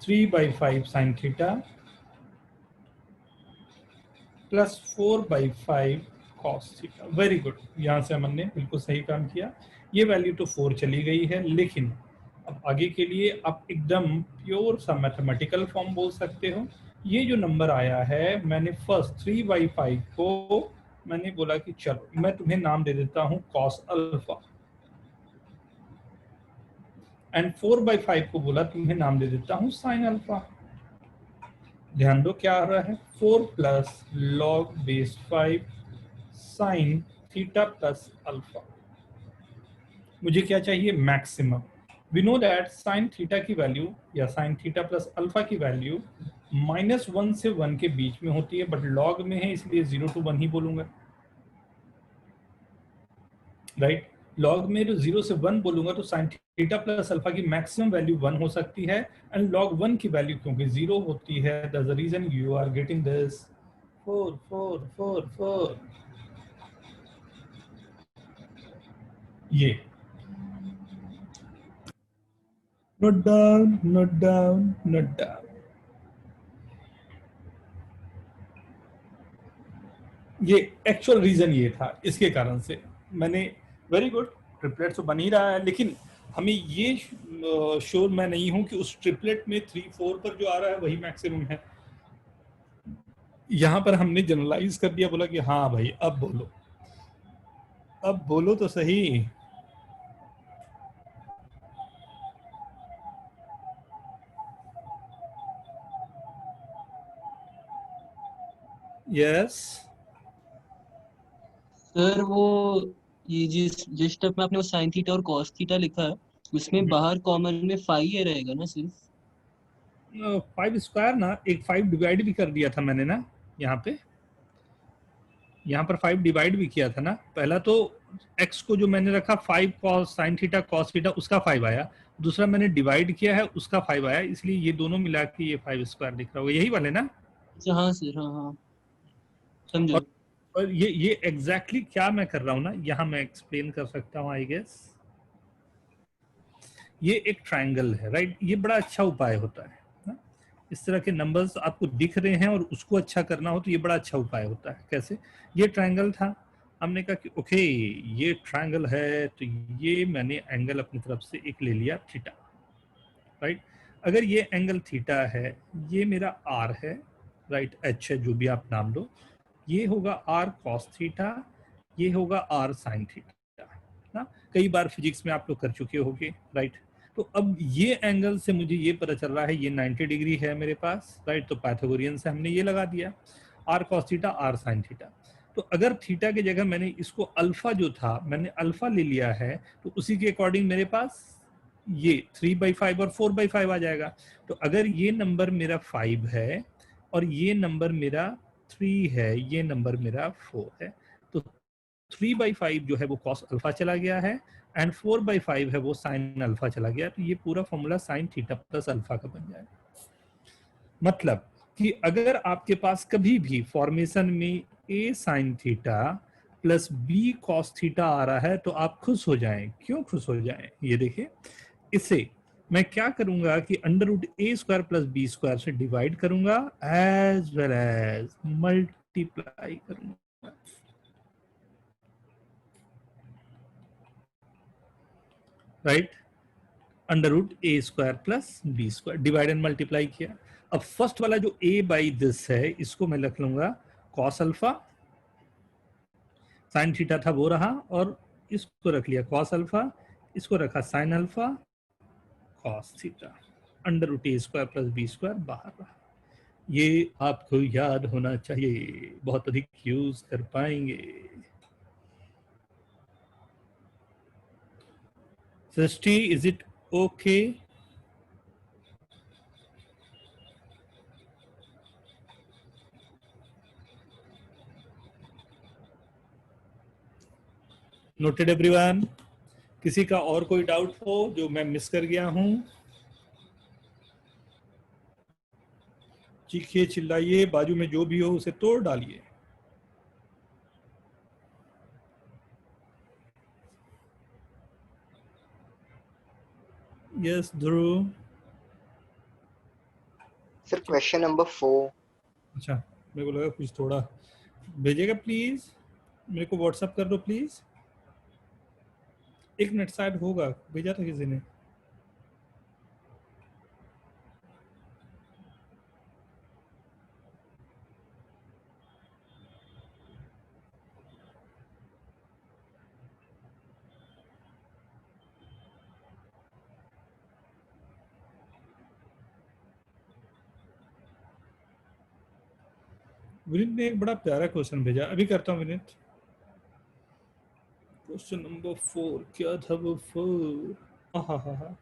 3/5 sine theta plus 4/5 cos theta. Very good, यहाँ से हमने बिल्कुल सही काम किया। ये वैल्यू तो 4 चली गई है, लेकिन अब आगे के लिए आप एकदम प्योर सा मैथमेटिकल फॉर्म बोल सकते हो। ये जो नंबर आया है, मैंने फर्स्ट 3/5 को मैंने बोला कि चलो मैं तुम्हें नाम दे देता हूँ cos अल्फा, एंड 4/5 को बोला तुम्हें नाम दे देता हूँ sin अल्फा। ध्यान दो क्या आ रहा है, 4 plus log base 5 sine theta plus alpha. मुझे क्या चाहिए? Maximum. We know that sine theta की वैल्यू या साइन थीटा प्लस अल्फा की वैल्यू -1 से 1 के बीच में होती है, बट लॉग में है इसलिए 0 to 1 ही बोलूंगा, राइट। लॉग में तो 0 से 1 बोलूंगा तो साइन थीटा प्लस अल्फा की मैक्सिमम वैल्यू 1 हो सकती है, एंड लॉग 1 की वैल्यू क्योंकि 0 होती है, that's the reason you are getting this 4 4 4 4। ये note down note down note down. ये एक्चुअल रीजन ये था, इसके कारण से मैंने, वेरी गुड, ट्रिपलेट तो बन ही रहा है, लेकिन हमें ये श्योर मैं नहीं हूं कि उस ट्रिपलेट में 3 4 पर जो आ रहा है वही मैक्सिमम है। यहां पर हमने जनरलाइज कर दिया, बोला कि हाँ भाई अब बोलो तो सही। यस सर वो ये जिस स्टेप में आपने वो साइन थीटा और कॉस थीटा लिखा है उसमें बाहर कॉमन में फाई ये रहेगा ना सिर्फ? 5 स्क्वायर ना, एक 5 डिवाइड भी कर दिया था मैंने ना, यहाँ पर 5 डिवाइड भी किया था ना। पहला तो x को जो मैंने रखा 5 cos sin theta cos theta उसका 5 आया, दूसरा मैंने डिवाइड किया है उसका 5 आया, इसलिए ये दोनों मिला के ये 5 स्क्वायर दिख रहा होगा, यही वाले ना। अच्छा हाँ सर, हाँ हाँ समझा। और ये एग्जैक्टली क्या मैं कर रहा हूँ ना, यहाँ मैं एक्सप्लेन कर सकता हूँ आई गेस। ये एक ट्रायंगल है, राइट, ये बड़ा अच्छा उपाय होता है ना? इस तरह के नंबर्स आपको दिख रहे हैं और उसको अच्छा करना हो तो ये बड़ा अच्छा उपाय होता है। कैसे? ये ट्रायंगल था, हमने कहा कि ओके ये ट्रायंगल है तो ये मैंने एंगल अपनी तरफ से एक ले लिया थीटा, राइट। अगर ये एंगल थीटा है, ये मेरा आर है, राइट, एच है, जो भी आप नाम दो, ये होगा आर कॉस थीटा, ये होगा आर साइन थीटा ना। कई बार फिजिक्स में आप लोग कर चुके होंगे, राइट। तो अब ये एंगल से मुझे ये पता चल रहा है ये 90 डिग्री है मेरे पास, राइट, तो पाइथागोरियन से हमने ये लगा दिया r cos theta r sine theta. तो अगर थीटा की जगह मैंने इसको अल्फा जो था मैंने अल्फा ले लिया है, तो उसी के अकॉर्डिंग मेरे पास ये 3/5 और 4/5 आ जाएगा। तो अगर ये नंबर मेरा 5 है और ये नंबर मेरा 3 है, ये नंबर मेरा 4 है, तो 3/5 जो है वो cos अल्फा चला गया है एंड 4/5 है वो sin अल्फा चला गया, तो ये पूरा formula sin theta plus alpha का बन जाएगा। मतलब कि अगर आपके पास कभी भी फॉर्मेशन में a sin theta plus b cos theta आ रहा है तो आप खुश हो जाएं। क्यों खुश हो जाएं? ये देखिए, इसे मैं क्या करूंगा कि √a² प्लस b² से डिवाइड करूंगा एज वेल एज मल्टीप्लाई करूंगा, right. √a² plus b² divide and multiply किया। अब फर्स्ट वाला जो a बाई दिस है इसको मैं रख लूंगा cos अल्फा, साइन थीटा था वो रहा, और इसको रख लिया cos अल्फा, इसको रखा sin alpha cos theta, √a² plus b² बाहर रहा। ये आपको याद होना चाहिए, बहुत अधिक यूज कर पाएंगे। Srishti, is it okay? Noted everyone? किसी का और कोई डाउट हो जो मैं मिस कर गया हूं? चीखिए, चिल्लाइए, बाजू में जो भी हो उसे तोड़ डालिए। Yes Dhruv. Sir question number 4। अच्छा, मेरे को लगा कुछ थोड़ा भेजेगा, प्लीज मेरे को व्हाट्सएप कर दो प्लीज। 1 मिनट शायद होगा, भेजा था किसी ने। विनीत ने एक बड़ा प्यारा क्वेश्चन भेजा, अभी करता हूँ विनीत। क्वेश्चन नंबर 4 क्या था वो? 4 हाँ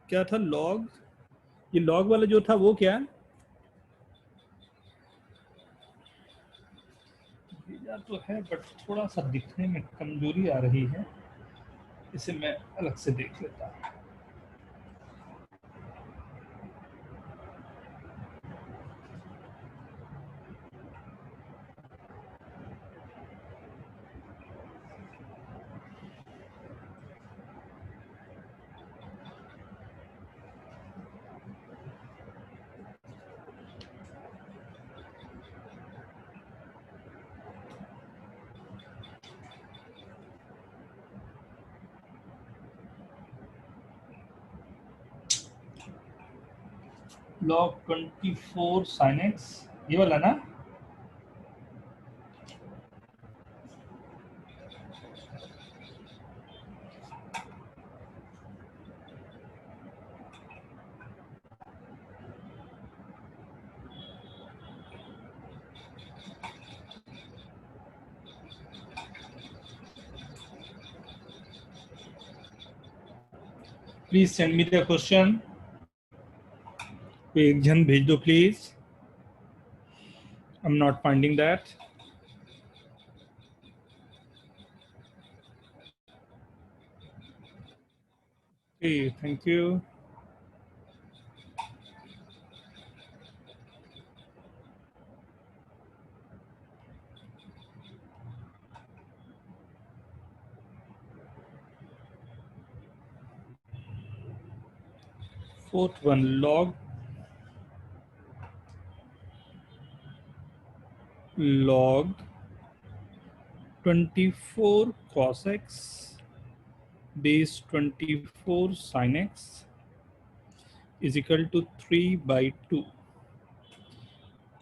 क्या था? लॉग, ये लॉग वाला जो था वो क्या? या तो है बट थोड़ा सा दिखने में कमजोरी आ रही है, इसे मैं अलग से देख लेता हूँ। log 24 sin x, ये वाला ना? Please send me the question. कोई एक जन भेज दो please. I am not finding that. Thank you. Fourth one, log 24 cos x base 24 sin x is equal to 3/2.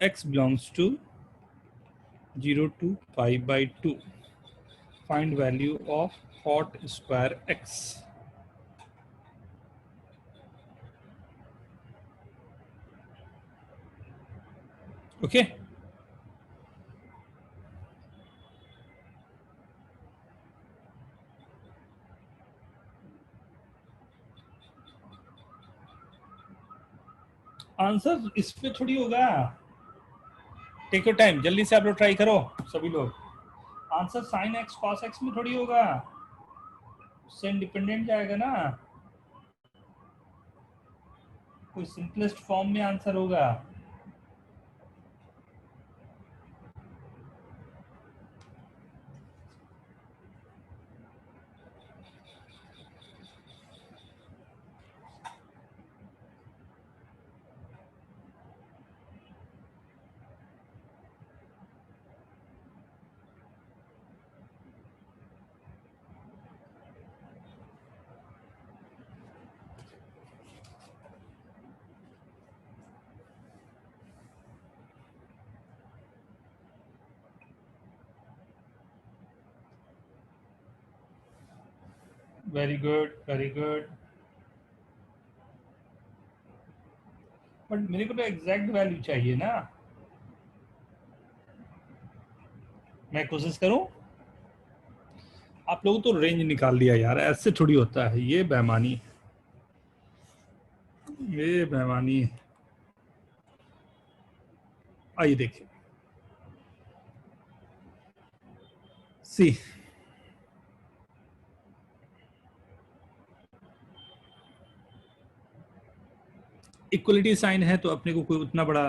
X belongs to 0 to pi by 2. Find value of cot square x. Okay. Answer इस पे थोड़ी होगा। टेक योर टाइम, जल्दी से आप लोग ट्राई करो सभी लोग। Answer sine x cos x में थोड़ी होगा, उससे इंडिपेंडेंट जाएगा ना, कोई सिंपलेस्ट फॉर्म में आंसर होगा। Very good, very good. But मेरे को तो एग्जैक्ट वैल्यू चाहिए ना। मैं कोशिश करूं। आप लोगों तो रेंज निकाल दिया यार, ऐसे थोड़ी होता है, ये बेईमानी है, ये बेईमानी है। आइए देखिए, सी इक्वलिटी साइन है तो अपने को कोई उतना बड़ा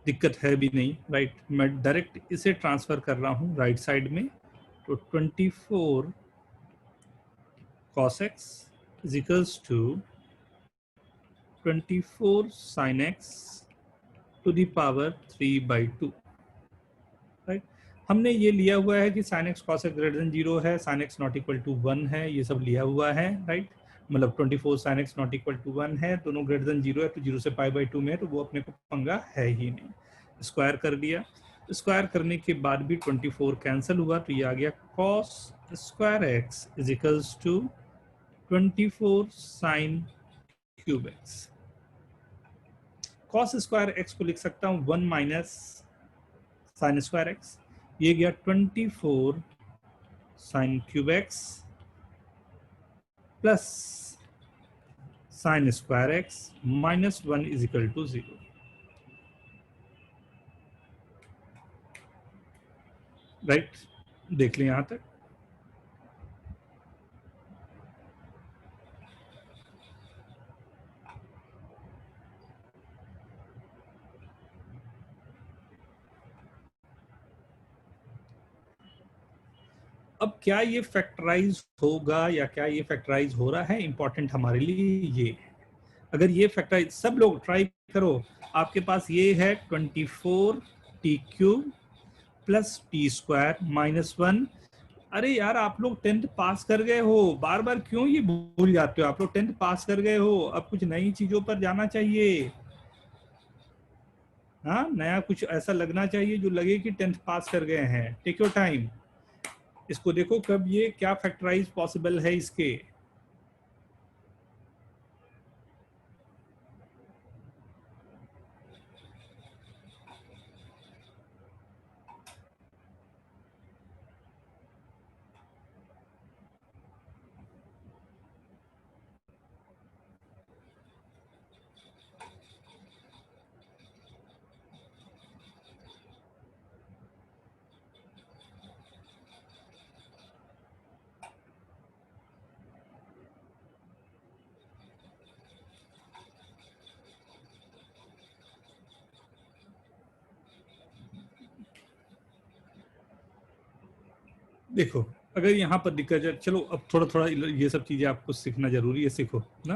दिक्कत है भी नहीं, राइट। मैं डायरेक्ट इसे ट्रांसफर कर रहा हूं राइट साइड में, तो 24 cos x is equals to 24 sin x to the power 3/2, right. हमने ये लिया हुआ है कि sin x cos x greater than 0 है, sin x not equal to 1 है, ये सब लिया हुआ है, राइट। मतलब 24 sin x not equal to 1 है, दोनों ग्रेटर देन 0 है, तो 0 से π/2 में है, तो वो अपने को पंगा है ही नहीं। स्क्वायर कर दिया, स्क्वायर करने के बाद भी 24 कैंसिल हुआ, तो ये आ गया cos square x is equals to 24 sin cube x। cos square x को लिख सकता हूँ 1 माइनस sin स्क्वायर x, ये गया 24 sin cube x plus sin square x minus 1 is equal to 0। Right, देख लें यहाँ तक। अब क्या ये फैक्टराइज होगा या क्या ये फैक्टराइज हो रहा है, इंपॉर्टेंट हमारे लिए ये। अगर ये फैक्टराइज, सब लोग ट्राई करो, आपके पास ये है 24t³ प्लस t² माइनस 1। अरे यार आप लोग 10th पास कर गए हो, बार बार क्यों ये भूल जाते हो? आप लोग 10th पास कर गए हो, अब कुछ नई चीजों पर जाना चाहिए। हाँ, नया कुछ ऐसा लगना चाहिए जो लगे कि 10th पास कर गए हैं। टेक योर टाइम, इसको देखो कब ये क्या फैक्टराइज पॉसिबल है इसके। देखो अगर यहाँ पर दिक्कत है, चलो अब थोड़ा थोड़ा ये सब चीजें आपको सीखना जरूरी है, सीखो ना।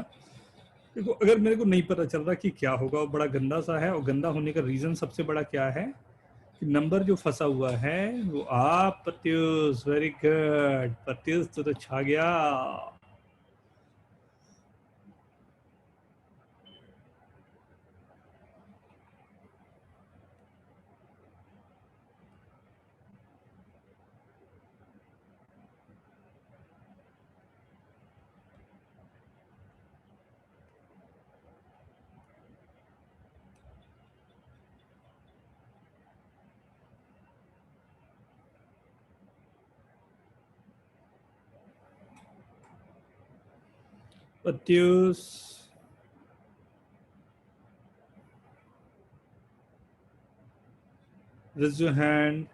देखो अगर मेरे को नहीं पता चल रहा कि क्या होगा, और बड़ा गंदा सा है, और गंदा होने का रीजन सबसे बड़ा क्या है कि नंबर जो फंसा हुआ है वो आप प्रत्युष, वेरी गुड प्रत्युष, तो छा गया। Pratyush, raise your hand.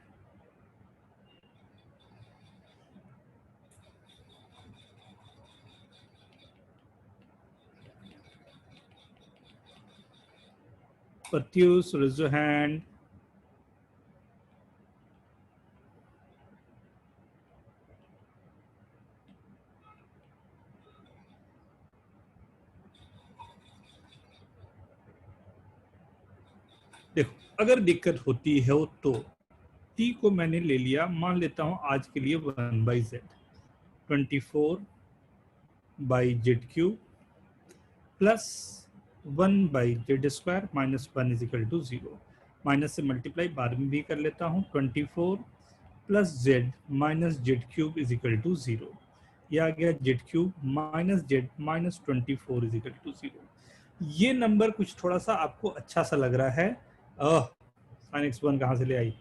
Pratyush, raise your hand. देखो अगर दिक्कत होती है तो t को मैंने ले लिया, मान लेता हूं आज के लिए 1/z, 24/z³ plus 1/z² minus 1 is equal to 0। Minus से मल्टीप्लाई बाद में भी कर लेता हूं, 24 plus z minus z³ is equal to 0। ये आ गया z³ minus z minus 24 is equal to 0। ये नंबर कुछ थोड़ा सा आपको अच्छा सा लग रहा है। sin x1 कहां से ले आई?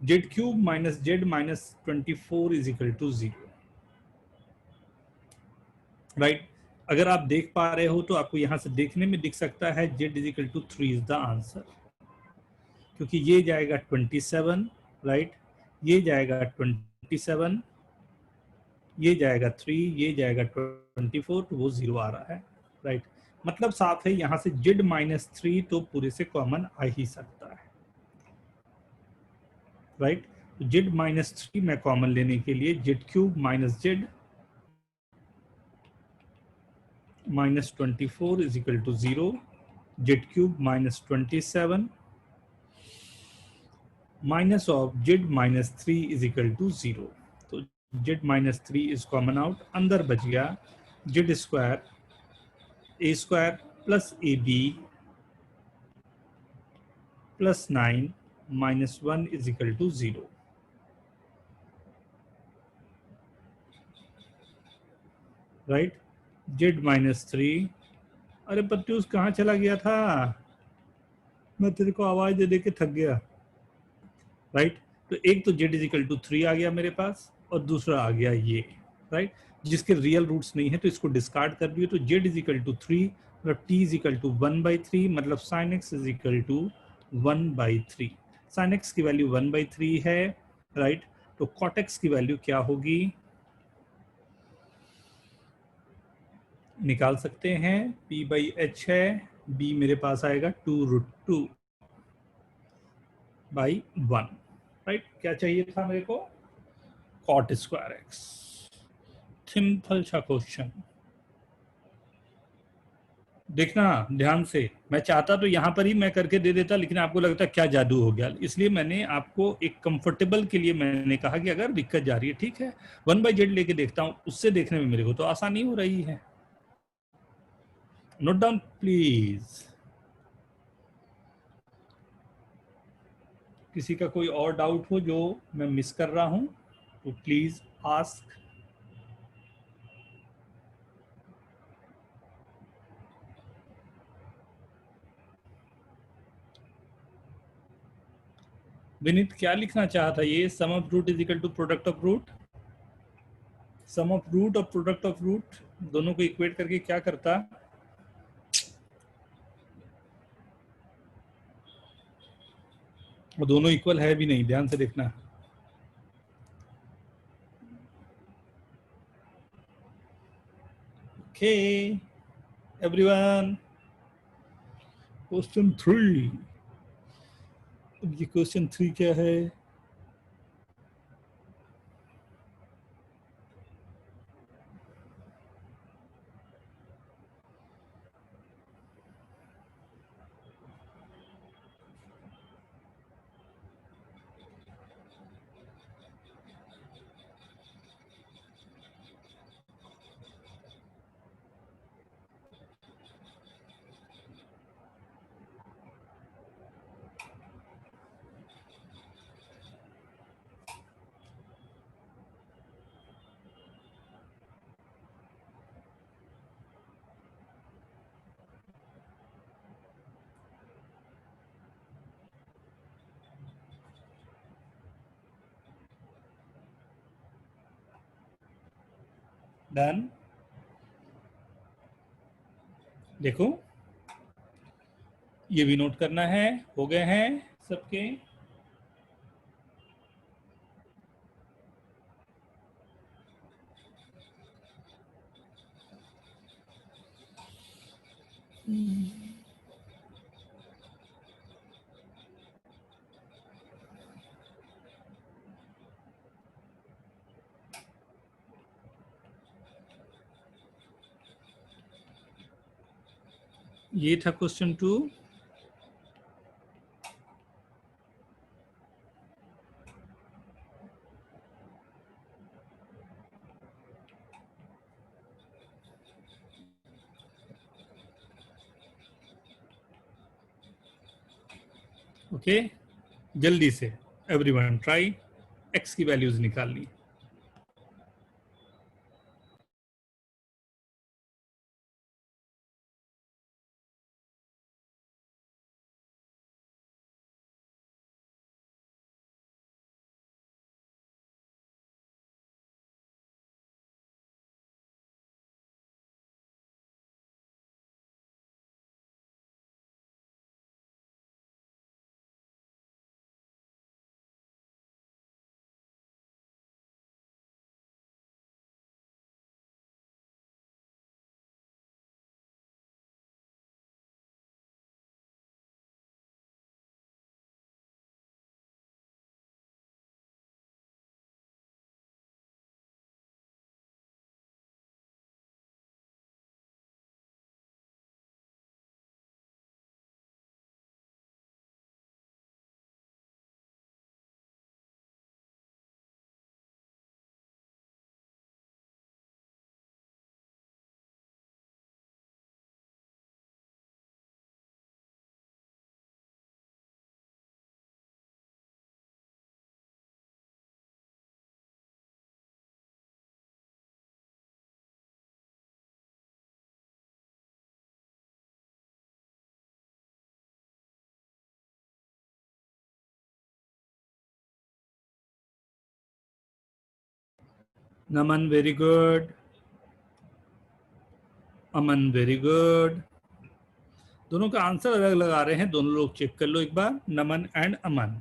z³ minus z minus 24 is equal to 0, right. अगर आप देख पा रहे हो तो आपको यहां से देखने में दिख सकता है z is equal to 3 is the answer, क्योंकि ये जाएगा 27, राइट, ये जाएगा 27, ये जाएगा 3, ये जाएगा 24, तो वो 0 आ रहा है, राइट। मतलब साफ है यहाँ से z माइनस 3 तो पूरे से कॉमन आ ही सकता है, राइट। तो z माइनस 3 मैं कॉमन लेने के लिए z³ minus z minus 24 is equal to 0, z³ minus 27 minus of z minus 3 is equal to 0। तो z minus 3 is common out, अंदर बच गया z² a² plus ab plus 9 minus 1 is equal to 0, right. z minus 3, अरे प्रत्युष कहाँ चला गया था? मैं तेरे को आवाज दे दे के थक गया, राइट। तो एक तो z इज इक्वल टू 3 आ गया मेरे पास, और दूसरा आ गया ये, राइट, जिसके रियल रूट्स नहीं है तो इसको डिस्कार्ड कर दिए। तो z इज इक्वल टू 3 मतलब t इज इक्वल टू 1/3, मतलब sin x is equal to 1/3। sin x की वैल्यू 1/3 है, राइट। तो cot x की वैल्यू क्या होगी निकाल सकते हैं, p बाई h है, b मेरे पास आएगा 2√2 बाई 1, राइट। क्या चाहिए था मेरे को, cot स्क्वायर x। सिंपल सा क्वेश्चन, देखना ध्यान से। मैं चाहता तो यहाँ पर ही मैं करके दे देता, लेकिन आपको लगता क्या जादू हो गया, इसलिए मैंने आपको एक कंफर्टेबल के लिए मैंने कहा कि अगर दिक्कत जा रही है ठीक है 1/z लेके देखता हूँ, उससे देखने में मेरे को तो आसानी हो रही है। Note down please. किसी का कोई और डाउट हो जो मैं मिस कर रहा हूं तो प्लीज आस्क। विनीत क्या लिखना चाहता ये, sum of root is equal to product of root. Sum of root और प्रोडक्ट ऑफ रूट दोनों को इक्वेट करके क्या करता, वो दोनों इक्वल है भी नहीं, ध्यान से देखना। Okay everyone, question 3। अब ये क्वेश्चन 3 क्या है, डन। देखो ये भी नोट करना है, हो गए हैं सबके। ये था क्वेश्चन 2। ओके जल्दी से एवरीवन ट्राई x की वैल्यूज निकालनी। नमन very good, Aman very good. दोनों का आंसर अलग अलग आ रहे हैं, दोनों लोग चेक कर लो एक बार, Naman and Aman.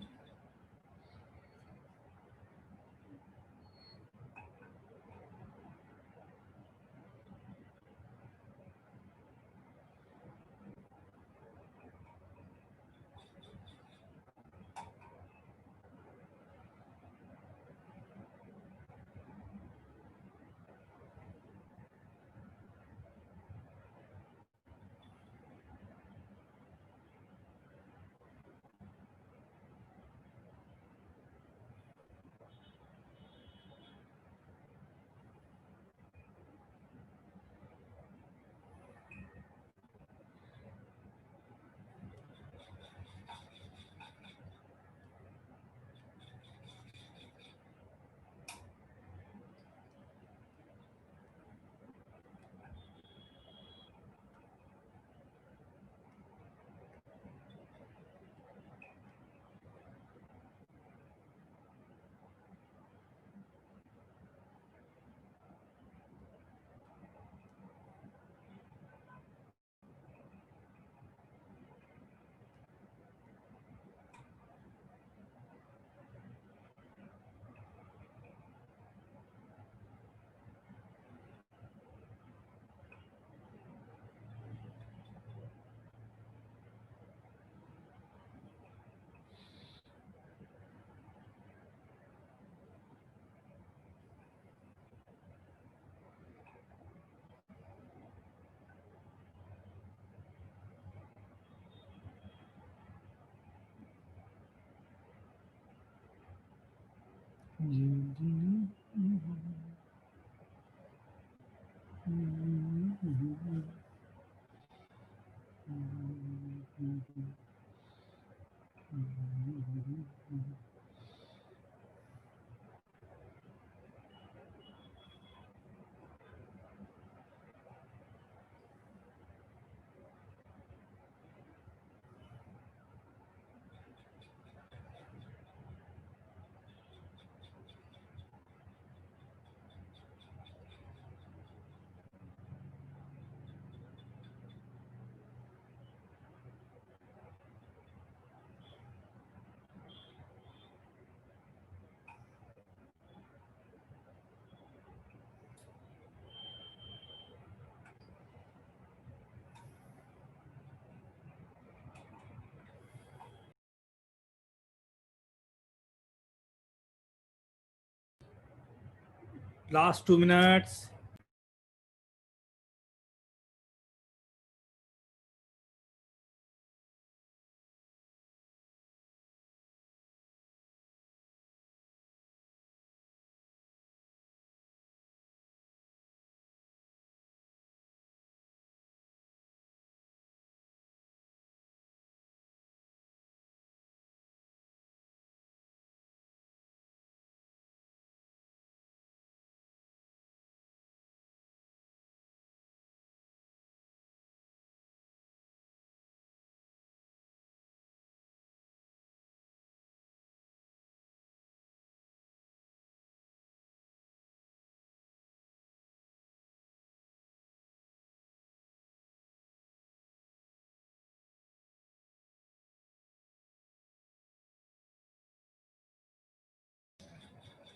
Last 2 minutes.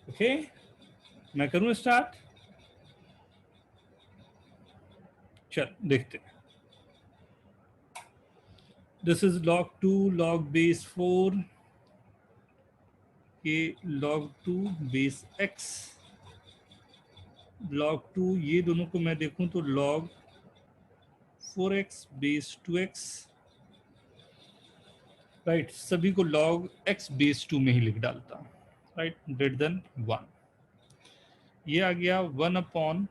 Okay, मैं करूं स्टार्ट? चल देखते हैं। This is log 2 log base 4 ये log 2 base x log 2, ये दोनों को मैं देखूं तो log 4x base 2x, right, सभी को log x base 2 में ही लिख डालता हूं, राइट, ग्रेटर देन 1। ये आ गया 1 अपॉन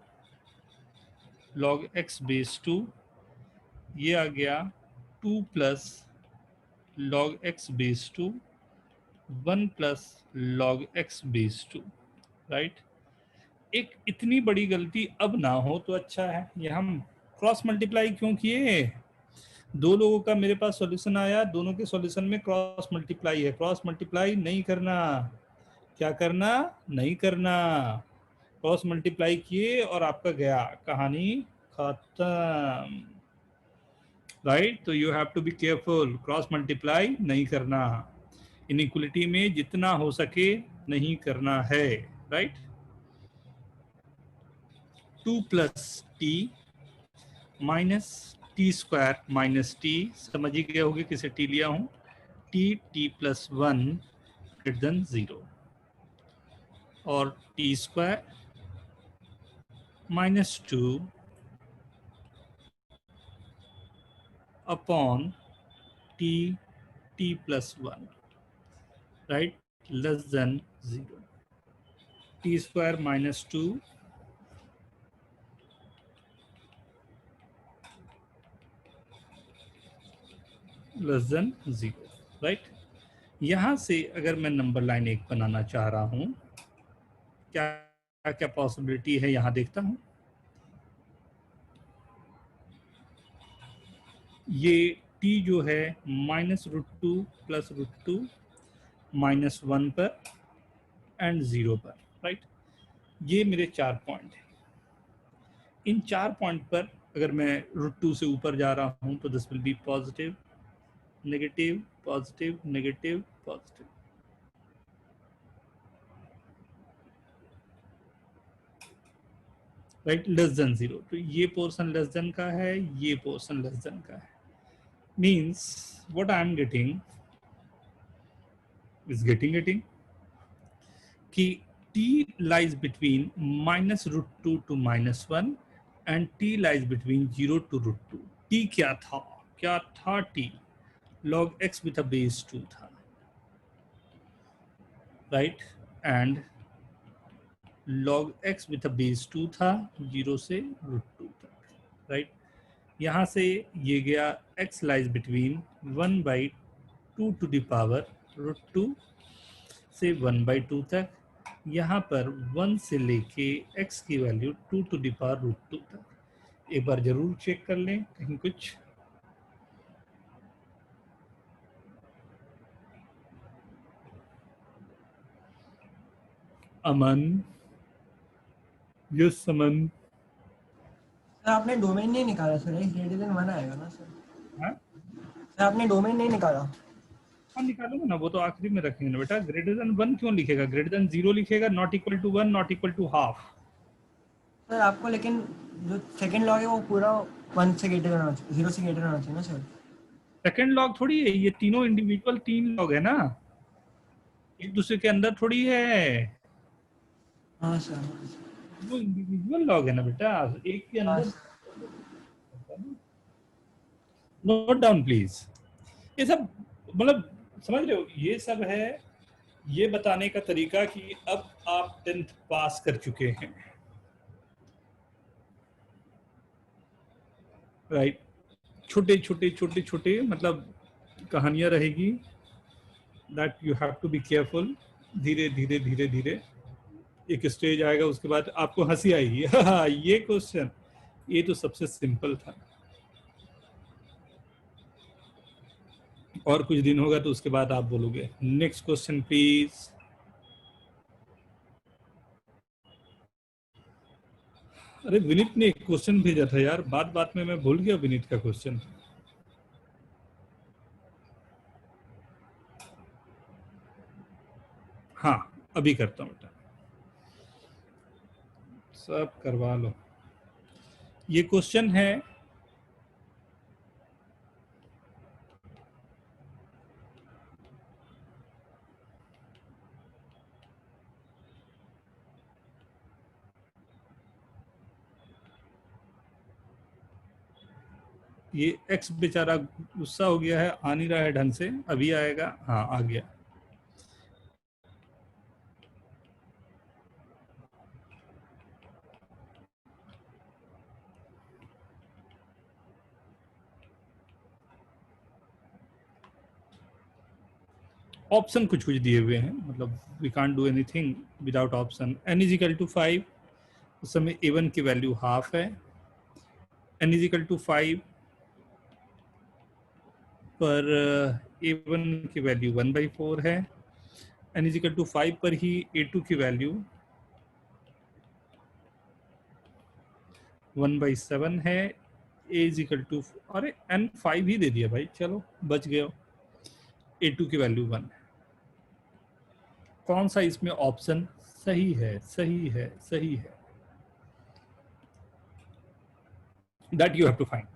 log x base 2, ये आ गया 2 plus log x base 2, 1 plus log x base 2, right. एक इतनी बड़ी गलती अब ना हो तो अच्छा है। ये हम क्रॉस मल्टीप्लाई क्यों किए? दो लोगों का मेरे पास सॉल्यूशन आया, दोनों के सॉल्यूशन में क्रॉस मल्टीप्लाई है। क्रॉस मल्टीप्लाई नहीं करना। क्या करना? नहीं करना। क्रॉस मल्टीप्लाई किए और आपका गया, कहानी खत्म, राइट। तो you have to be careful, cross multiply नहीं करना। इनइक्वलिटी में जितना हो सके नहीं करना है, right. 2 plus T minus T square minus T, समझ ही गए होगे किसे टी लिया हूं, टी प्लस 1 ग्रेटर देन 0, और T square minus 2 upon T plus 1, right, less than 0। T square minus 2 less than 0, right. यहां से अगर मैं नंबर लाइन 1 बनाना चाह रहा हूं, क्या क्या पॉसिबिलिटी है यहां देखता हूं। ये t जो है -√2 प्लस √2 -1 पर एंड 0 पर, राइट। ये मेरे 4 पॉइंट हैं। इन 4 पॉइंट पर अगर मैं √2 से ऊपर जा रहा हूं तो this will be positive, negative, positive, negative, positive, right, less than 0। तो ये पोर्शन लेस देन का है, ये पोर्शन लेस देन का है। Means what I am getting is getting कि t lies between -√2 to -1 and t lies between 0 to √2। t क्या था t log x with a base 2 था, right, and log x with a base 2 था, 0 से √2 तक, राइट। यहाँ से ये गया x lies between 1/2 to the power √2 से 1/2 तक, यहाँ पर 1 से लेके x की वैल्यू 2 to the power √2 तक। एक बार जरूर चेक कर लें कहीं कुछ। अमन, यस अमन। सर आपने डोमेन नहीं निकाला सर, ग्रेटर देन 1 आएगा ना सर? हाँ सर आपने डोमेन नहीं निकाला। हाँ निकालूंगा ना, वो तो आखिरी में रखेंगे ना बेटा। ग्रेटर देन 1 क्यों लिखेगा? ग्रेटर देन 0 लिखेगा, not equal to 1, not equal to half. Sir आपको लेकिन जो सेकंड लॉग है वो पूरा 1 से ग्रेटर होना चाहिए, 0 से ग्रेटर होना चाहिए ना सर? सेकंड लॉग थोड़ी है, ये तीनों इंडिविजुअल 3 लॉग है ना, एक दूसरे के अंदर थोड़ी है। हाँ सर। वो इंडिविजुअल लॉग है ना बेटा, एक के हाँ अंदर। सर। Note down please. ये सब मतलब समझ रहे हो, ये सब है ये बताने का तरीका कि अब आप 10th पास कर चुके हैं, राइट। छोटे छोटे छोटे छोटे मतलब कहानियां रहेगी, that you have to be careful. धीरे धीरे धीरे धीरे एक स्टेज आएगा, उसके बाद आपको हंसी आएगी ये क्वेश्चन, ये तो सबसे सिंपल था। और कुछ दिन होगा तो उसके बाद आप बोलोगे नेक्स्ट क्वेश्चन प्लीज। अरे विनीत ने एक क्वेश्चन भेजा था यार, बात बात में मैं भूल गया विनीत का क्वेश्चन। हाँ अभी करता हूँ बेटा, सब करवा लो। ये क्वेश्चन है, ये एक्स बेचारा गुस्सा हो गया है, आ नहीं रहा है ढंग से, अभी आएगा। हाँ आ गया। ऑप्शन कुछ कुछ दिए हुए हैं, मतलब we can't do anything without option. n is equal to 5, उस समय a1 की वैल्यू हाफ है, n इज इक्वल टू 5 पर a1 की वैल्यू 1/4 है, n इज इक्वल टू 5 पर ही a2 की वैल्यू 1/7 है, a इज इक्वल टू, अरे n 5 ही दे दिया भाई, चलो बच गया। a2 की वैल्यू 1 है। कौन सा इसमें ऑप्शन सही है? सही है, सही है, that you have to find.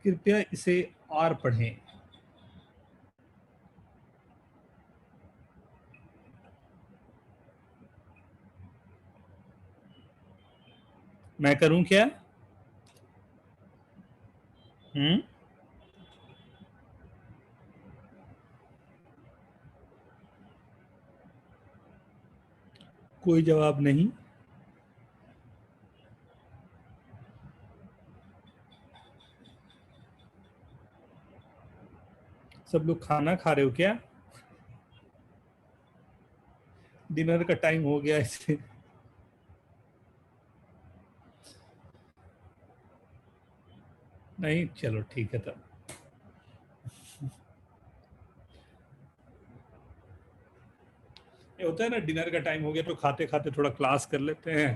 कृपया इसे और पढ़ें। मैं करूं क्या? कोई जवाब नहीं। सब लोग खाना खा रहे हो क्या? डिनर का टाइम हो गया इसलिए। नहीं, चलो ठीक है तब। ये होता है ना, डिनर का टाइम हो गया तो खाते खाते थोड़ा क्लास कर लेते हैं।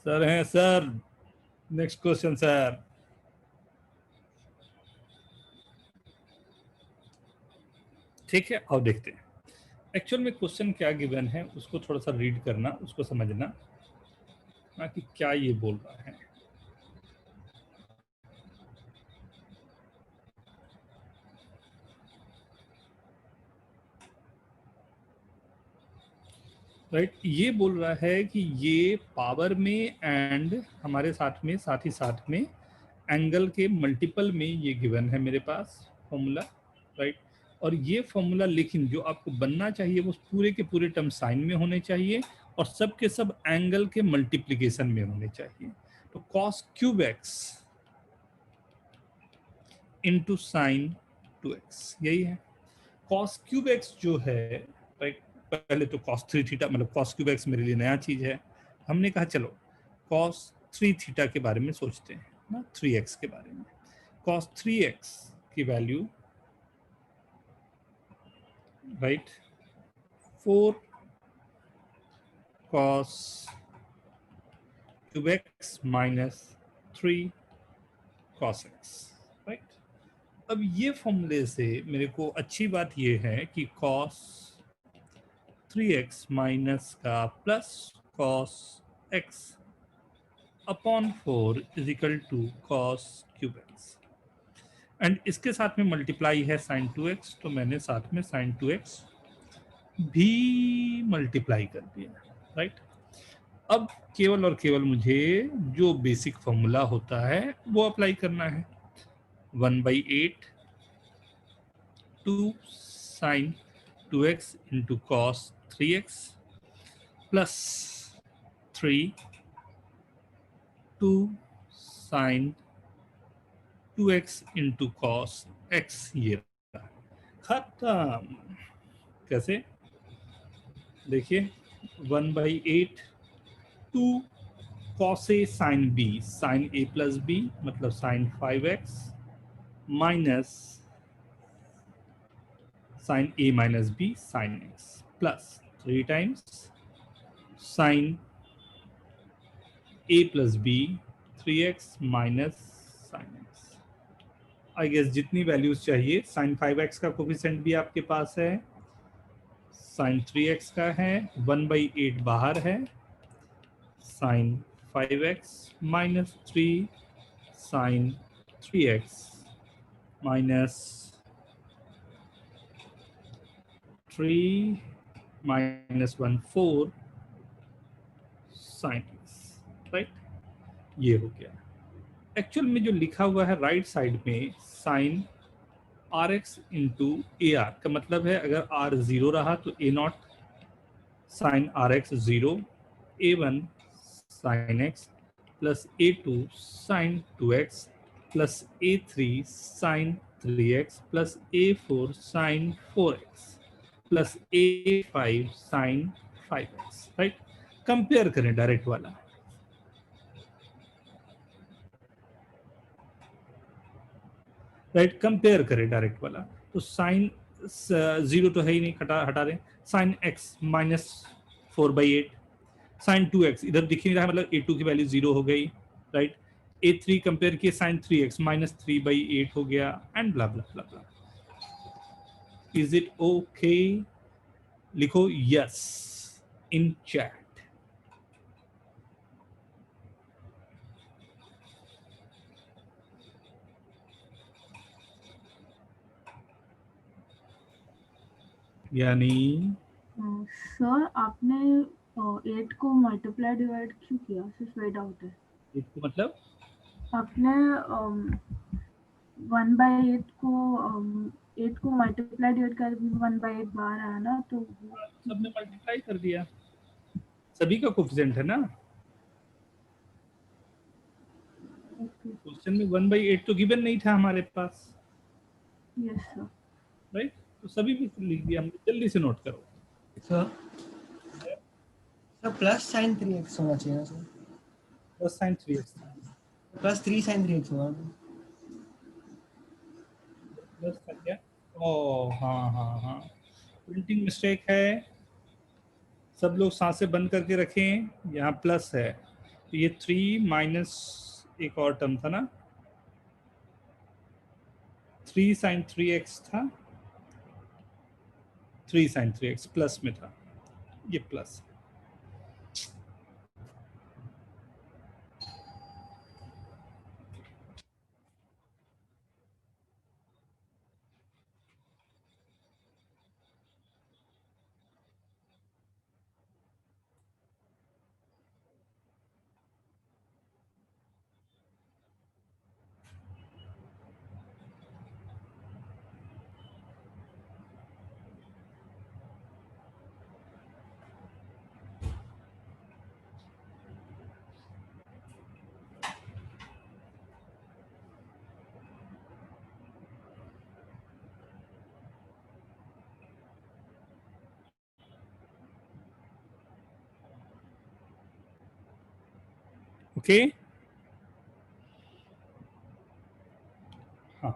सर हैं सर, नेक्स्ट क्वेश्चन सर। ठीक है, और देखते हैं एक्चुअल में क्वेश्चन क्या गिवन है, उसको थोड़ा सा रीड करना, उसको समझना ना कि क्या ये बोल रहा है। राइट, ये बोल रहा है कि ये पावर में एंड हमारे साथ ही साथ में एंगल के मल्टीपल में ये गिवन है मेरे पास फॉर्मूला। राइट, और ये फॉर्मूला लेकिन जो आपको बनना चाहिए वो पूरे के पूरे टर्म साइन में होने चाहिए और सब के सब एंगल के मल्टीप्लिकेशन में होने चाहिए। तो cos cube x into sine 2x, यही है cos क्यूब एक्स जो है। राइट, पहले तो cos 3 थीटा, मतलब cos क्यूब एक्स मेरे लिए नया चीज है। हमने कहा चलो cos 3 थीटा के बारे में सोचते हैं ना, 3x के बारे में। cos 3x की value, right, 4 cos cube x minus 3 cos x। Right, अब ये फॉर्मूले से मेरे को अच्छी बात ये है कि cos 3x माइनस का plus cos x upon 4 is equal to cos cube x, and इसके साथ में मल्टीप्लाई है sin 2x, तो मैंने साथ में sin 2x भी मल्टीप्लाई कर दिया। राइट, अब केवल और केवल मुझे जो बेसिक फॉर्मूला होता है वो अप्लाई करना है। 1/8 2 sin 2x into cos 3x plus 3 2 sin 2x into cos x, ये खत्म। कैसे? देखिए 1/8 2 cos a sin b, sin a plus b मतलब sin 5x minus sin a minus b sin x plus 3 times sin a plus b 3x minus sin x। I guess जितनी वैल्यूज चाहिए, sin 5x का कोफिशिएंट भी आपके पास है, sin 3x का है, 1/8 बाहर है, sin 5x minus 3 sin 3x minus 3 minus 1 4 sin x। Right, ये हो गया। एक्चुअल में जो लिखा हुआ है राइट साइड में sin rx into A R का मतलब है अगर r 0 रहा तो a not sin rx 0, a1 sin x plus a2 sin 2x plus a3 sin 3x plus a4 sin 4x plus a5 sin 5x। Right, compare करें डायरेक्ट वाला। राइट, कंपेयर करें डायरेक्ट वाला, तो साइन 0 तो है ही नहीं, हटा दें। Sign x minus 4/8, sign 2x इधर दिख नहीं रहा है, मतलब a2 की वैल्यू 0 हो गई। राइट, a3 कंपेयर किए साइन 3x माइनस 3/8 हो गया, and blah blah blah blah. Is it okay? लिखो यस इन चैट। यानी सर आपने 8 को मल्टीप्लाई डिवाइड क्यों किया? सिर्फ वही डाउट है। इसको मतलब आपने 1/8 को 8 को मल्टीप्लाई डिवाइड कर 1/8 बाहर आया ना, तो सबने मल्टीप्लाई कर दिया, सभी का कोफिशिएंट है ना। क्वेश्चन में 1/8 तो गिवन नहीं था हमारे पास, यस सर। राइट। तो सभी में लिख दिया हमने, जल्दी से नोट करो। सर प्लस साइन 3x होना चाहिए ना सर, बस साइन 3x था, प्लस 3 साइन 3x होगा। प्लस था क्या? ओ हाँ हाँ हाँ, प्रिंटिंग मिस्टेक है। सब लोग सांसें बंद करके रखें, यहाँ प्लस है, तो ये 3 माइनस एक और टर्म था ना, 3 साइन 3x था, 3 साइन 3x प्लस में था, ये प्लस। ओके हाँ,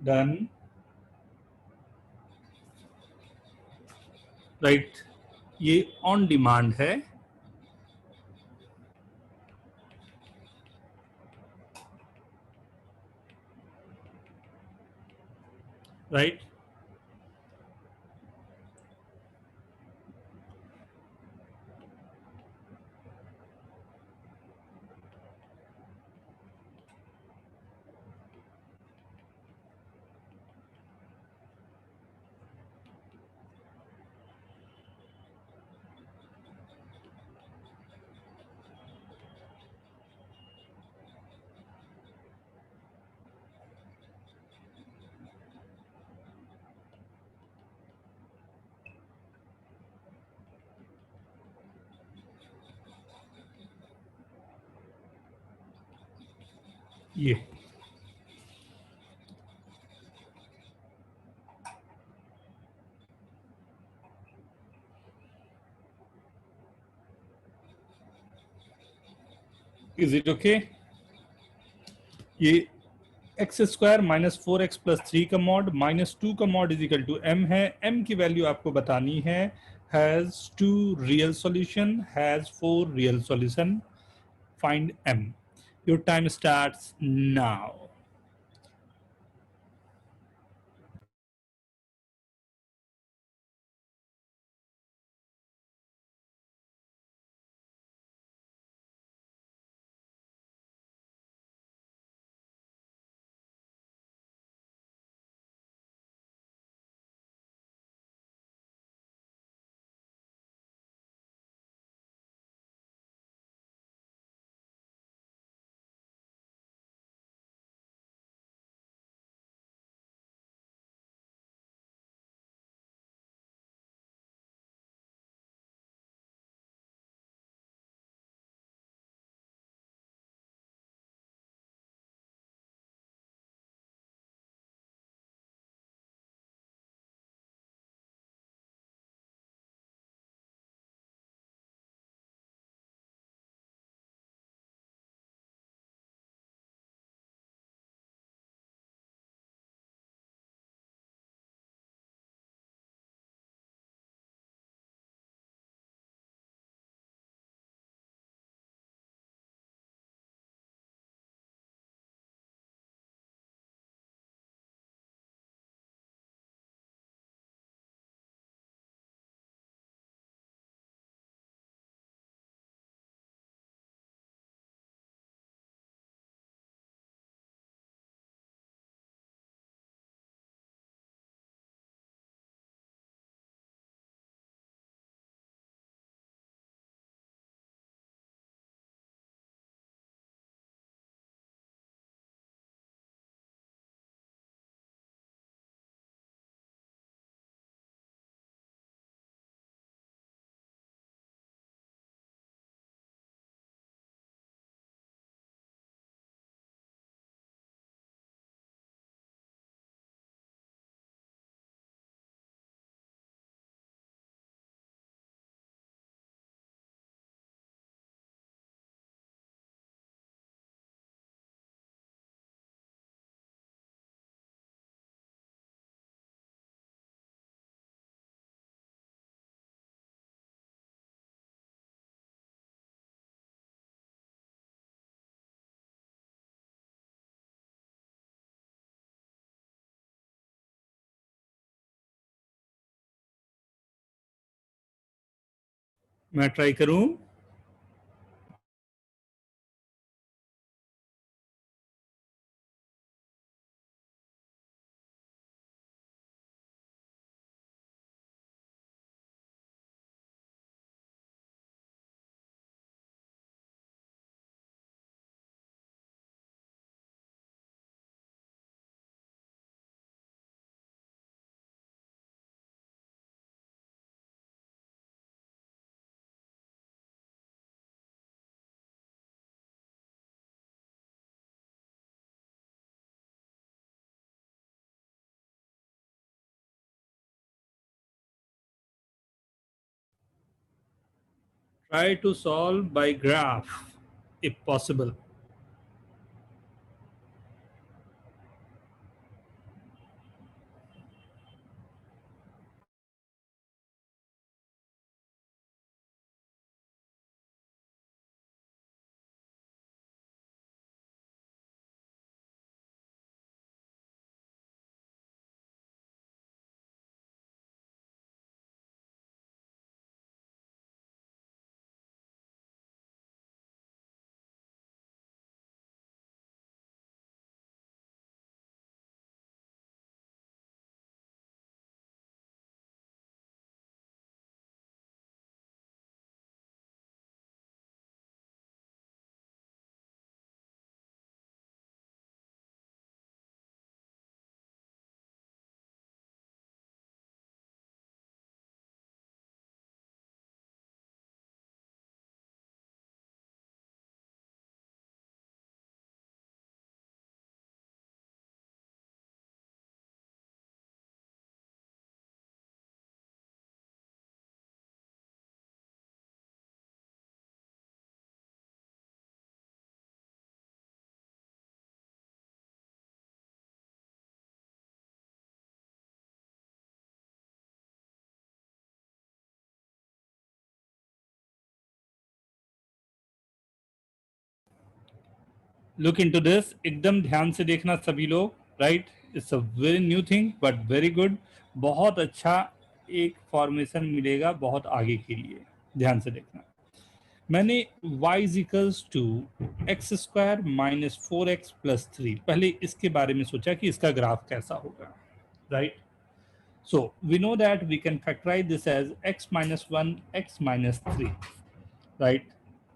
डन, राइट। ये ऑन डिमांड है, राइट। ये इज इट ओके? ये x square minus 4x plus 3 का मॉड माइनस 2 का mod is equal to m है। m की वैल्यू आपको बतानी है, has 2 real solution, has 4 real solution, find m। Your time starts now. मैं ट्राई करूं? Try to solve by graph if possible. Look into this, एकदम ध्यान से देखना सभी लोग, right? It's a very new thing but very good. बहुत अच्छा एक फॉर्मेशन मिलेगा बहुत आगे के लिए, ध्यान से देखना। मैंने y equals to x square minus 4x plus 3, पहले इसके बारे में सोचा कि इसका ग्राफ कैसा होगा, right? So we know that we can factorise this as x minus 1 x minus 3, right?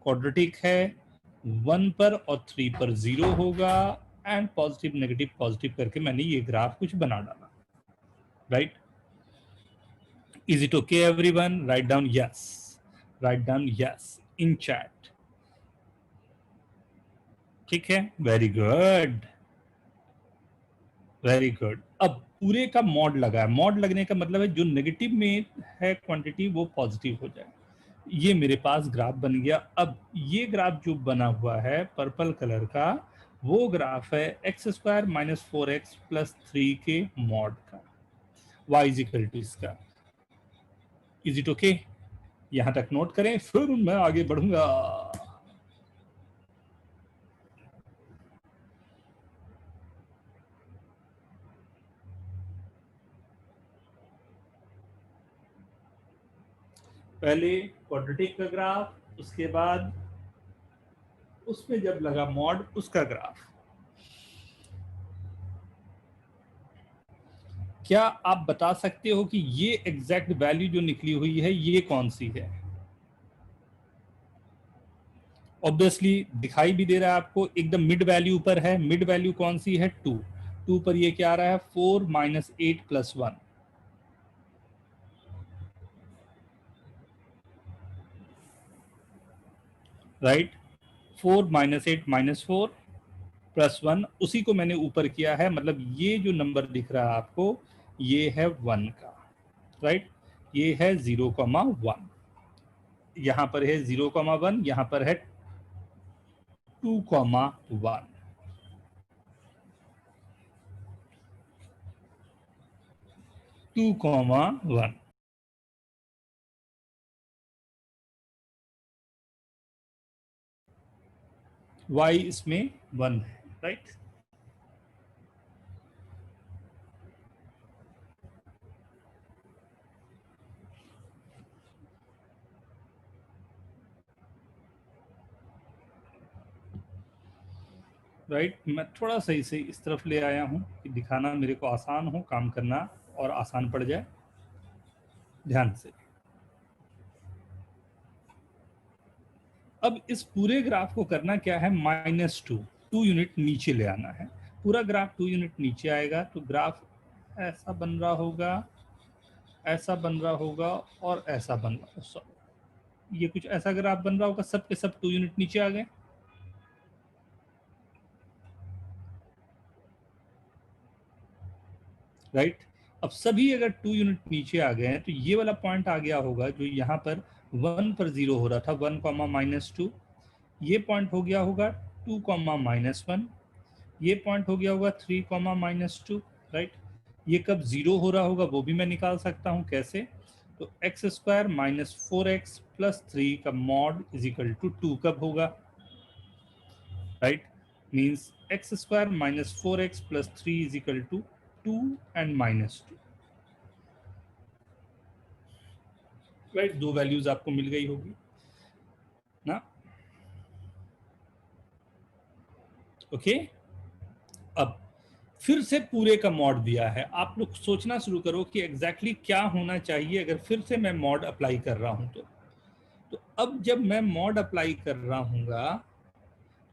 Quadratic है, 1 पर और 3 पर 0 होगा, एंड पॉजिटिव नेगेटिव करके मैंने ये ग्राफ कुछ बना डाला, right? Is it okay everyone? Write down yes in chat. ठीक है, वेरी गुड वेरी गुड। अब पूरे का मॉड लगा है, मॉड लगने का मतलब है जो नेगेटिव में है क्वांटिटी वो पॉजिटिव हो जाए। ये मेरे पास ग्राफ बन गया। अब ये ग्राफ जो बना हुआ है पर्पल कलर का, वो ग्राफ है x square minus 4x plus 3 के मॉड का, y इज इक्वल टू इसका। Is it okay? यहां तक नोट करें, फिर मैं आगे बढ़ूंगा। पहले क्वाड्रेटिक का ग्राफ, उसके बाद उसमें जब लगा मॉड उसका ग्राफ। क्या आप बता सकते हो कि ये एग्जैक्ट वैल्यू जो निकली हुई है ये कौन सी है? ऑब्वियसली दिखाई भी दे रहा है आपको, एकदम मिड वैल्यू पर है। मिड वैल्यू कौन सी है? 2। 2 पर ये क्या आ रहा है? 4 minus 8 plus 1, right? 4 minus 8 minus 4 plus 1, उसी को मैंने ऊपर किया है, मतलब ये जो नंबर दिख रहा है आपको ये है 1 का, राइट? ये है 0,1, यहां पर है 0,1, यहां पर है 2,1, 2,1। y इसमें 1 है, राइट? राइट। मैं थोड़ा सा इसे इस तरफ ले आया हूँ कि दिखाना मेरे को आसान हो, काम करना और आसान पड़ जाए। ध्यान से अब इस पूरे ग्राफ को करना क्या है, -2 यूनिट नीचे ले आना है। पूरा ग्राफ 2 यूनिट नीचे आएगा तो ग्राफ ऐसा बन रहा होगा, ऐसा बन रहा होगा और ऐसा बन रहा होगा। ये कुछ ऐसा ग्राफ बन रहा होगा, सब के सब 2 यूनिट नीचे आ गए। राइट। अब सभी अगर 2 यूनिट नीचे आ गए हैं तो ये वाला पॉइंट आ गया होगा जो यहाँ पर 1 पर 0 हो रहा था, 1, -2। ये पॉइंट हो गया होगा 2, -1। ये पॉइंट हो गया होगा 3, -2। राइट। ये कब 0 हो रहा होगा वो भी मैं निकाल सकता हूँ। कैसे? तो x² - 4x + 3 का मॉड = 2 कब होगा? Right. Means x² - 4x + 3 = 2 and -2। Right. दो वैल्यूज आपको मिल गई होगी ना। ओके। अब फिर से पूरे का मॉड दिया है। आप लोग सोचना शुरू करो कि एग्जैक्टली क्या होना चाहिए अगर फिर से मैं मॉड अप्लाई कर रहा हूं तो अब जब मैं मॉड अप्लाई कर रहा हूँगा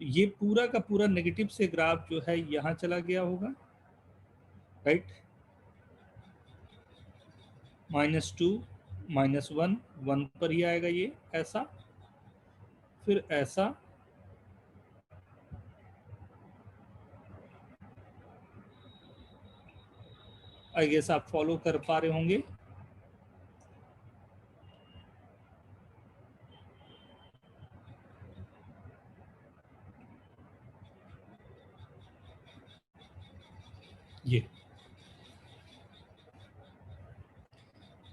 तो ये पूरा का पूरा नेगेटिव से ग्राफ जो है यहाँ चला गया होगा। राइट। -2 -1 1 पर ही आएगा ये ऐसा, फिर ऐसा, आई गेस आप फॉलो कर पा रहे होंगे। ये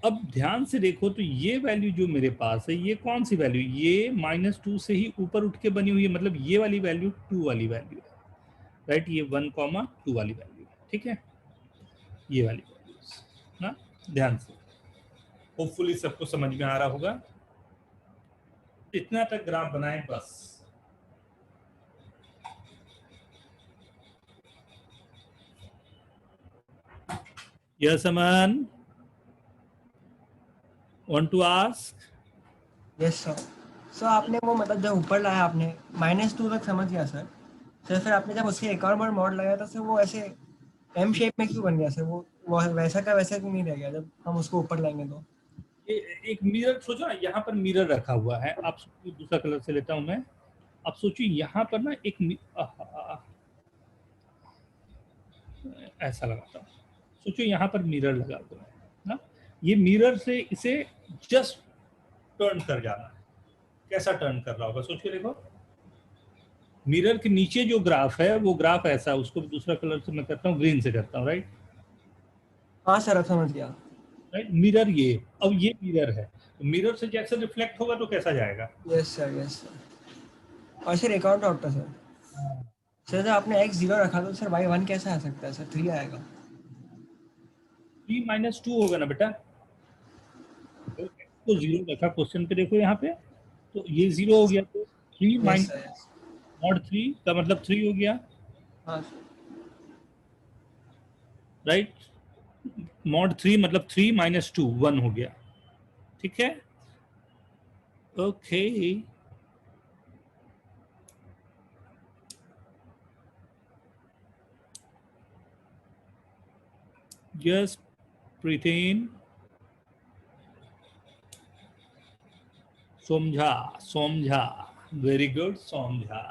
अब ध्यान से देखो तो ये वैल्यू जो मेरे पास है ये कौन सी वैल्यू, ये -2 से ही ऊपर उठ के बनी हुई है, मतलब ये वाली वैल्यू 2 वाली वैल्यू है। राइट। ये 1, 2 वाली वैल्यू है। ठीक है, ये वाली वैल्यू ना। ध्यान से, होपफुली सबको समझ में आ रहा होगा। इतना तक ग्राफ बनाएं बस। Yes Aman, want to ask? Yes sir. Sir आपने वो मतलब जब ऊपर लाया आपने -2 तक समझ गया सर। सर फिर आपने जब उसके एक और बार मॉड लगाया था सर वो ऐसे एम शेप में क्यों बन गया सर? वो वैसा का वैसा क्यों नहीं रह गया जब हम उसको ऊपर लाएंगे तो? एक मिरर सोचो ना, यहाँ पर मिरर रखा हुआ है। आप दूसरा कलर से लेता हूं मैं। आप सोचिए यहाँ पर ना एक ऐसा लगाता हूँ। सोचो यहाँ पर मिरर लगा हुआ है ना। ये मिरर से इसे जस्ट टर्न कर जाना है। कैसा टर्न कर रहा होगा सोच के देखो। मिरर के नीचे जो ग्राफ है वो ग्राफ ऐसा, उसको दूसरा कलर से मैं करता हूँ, ग्रीन से करता हूँ। राइट। हाँ सर अब समझ गया। राइट। मिरर ये, अब ये मिरर है तो मिरर से जैसे रिफ्लेक्ट होगा तो कैसा जाएगा? Yes sir yes sir. और सर एक और डाउट था सर। सर जब आपने x 0 रखा तो सर y 1 कैसे आ सकता है सर? 3 आएगा। 3 - 2 होगा ना बेटा। तो 0 रखा क्वेश्चन पे, देखो यहाँ पे तो ये 0 हो गया तो 3 यस सर यस। mod 3 का मतलब 3 हो गया। हाँ सर। राइट। mod 3 मतलब 3 - 2 1 हो गया। ठीक है। ओके। यस प्रीतिन, समझा समझा, वेरी गुड, समझा।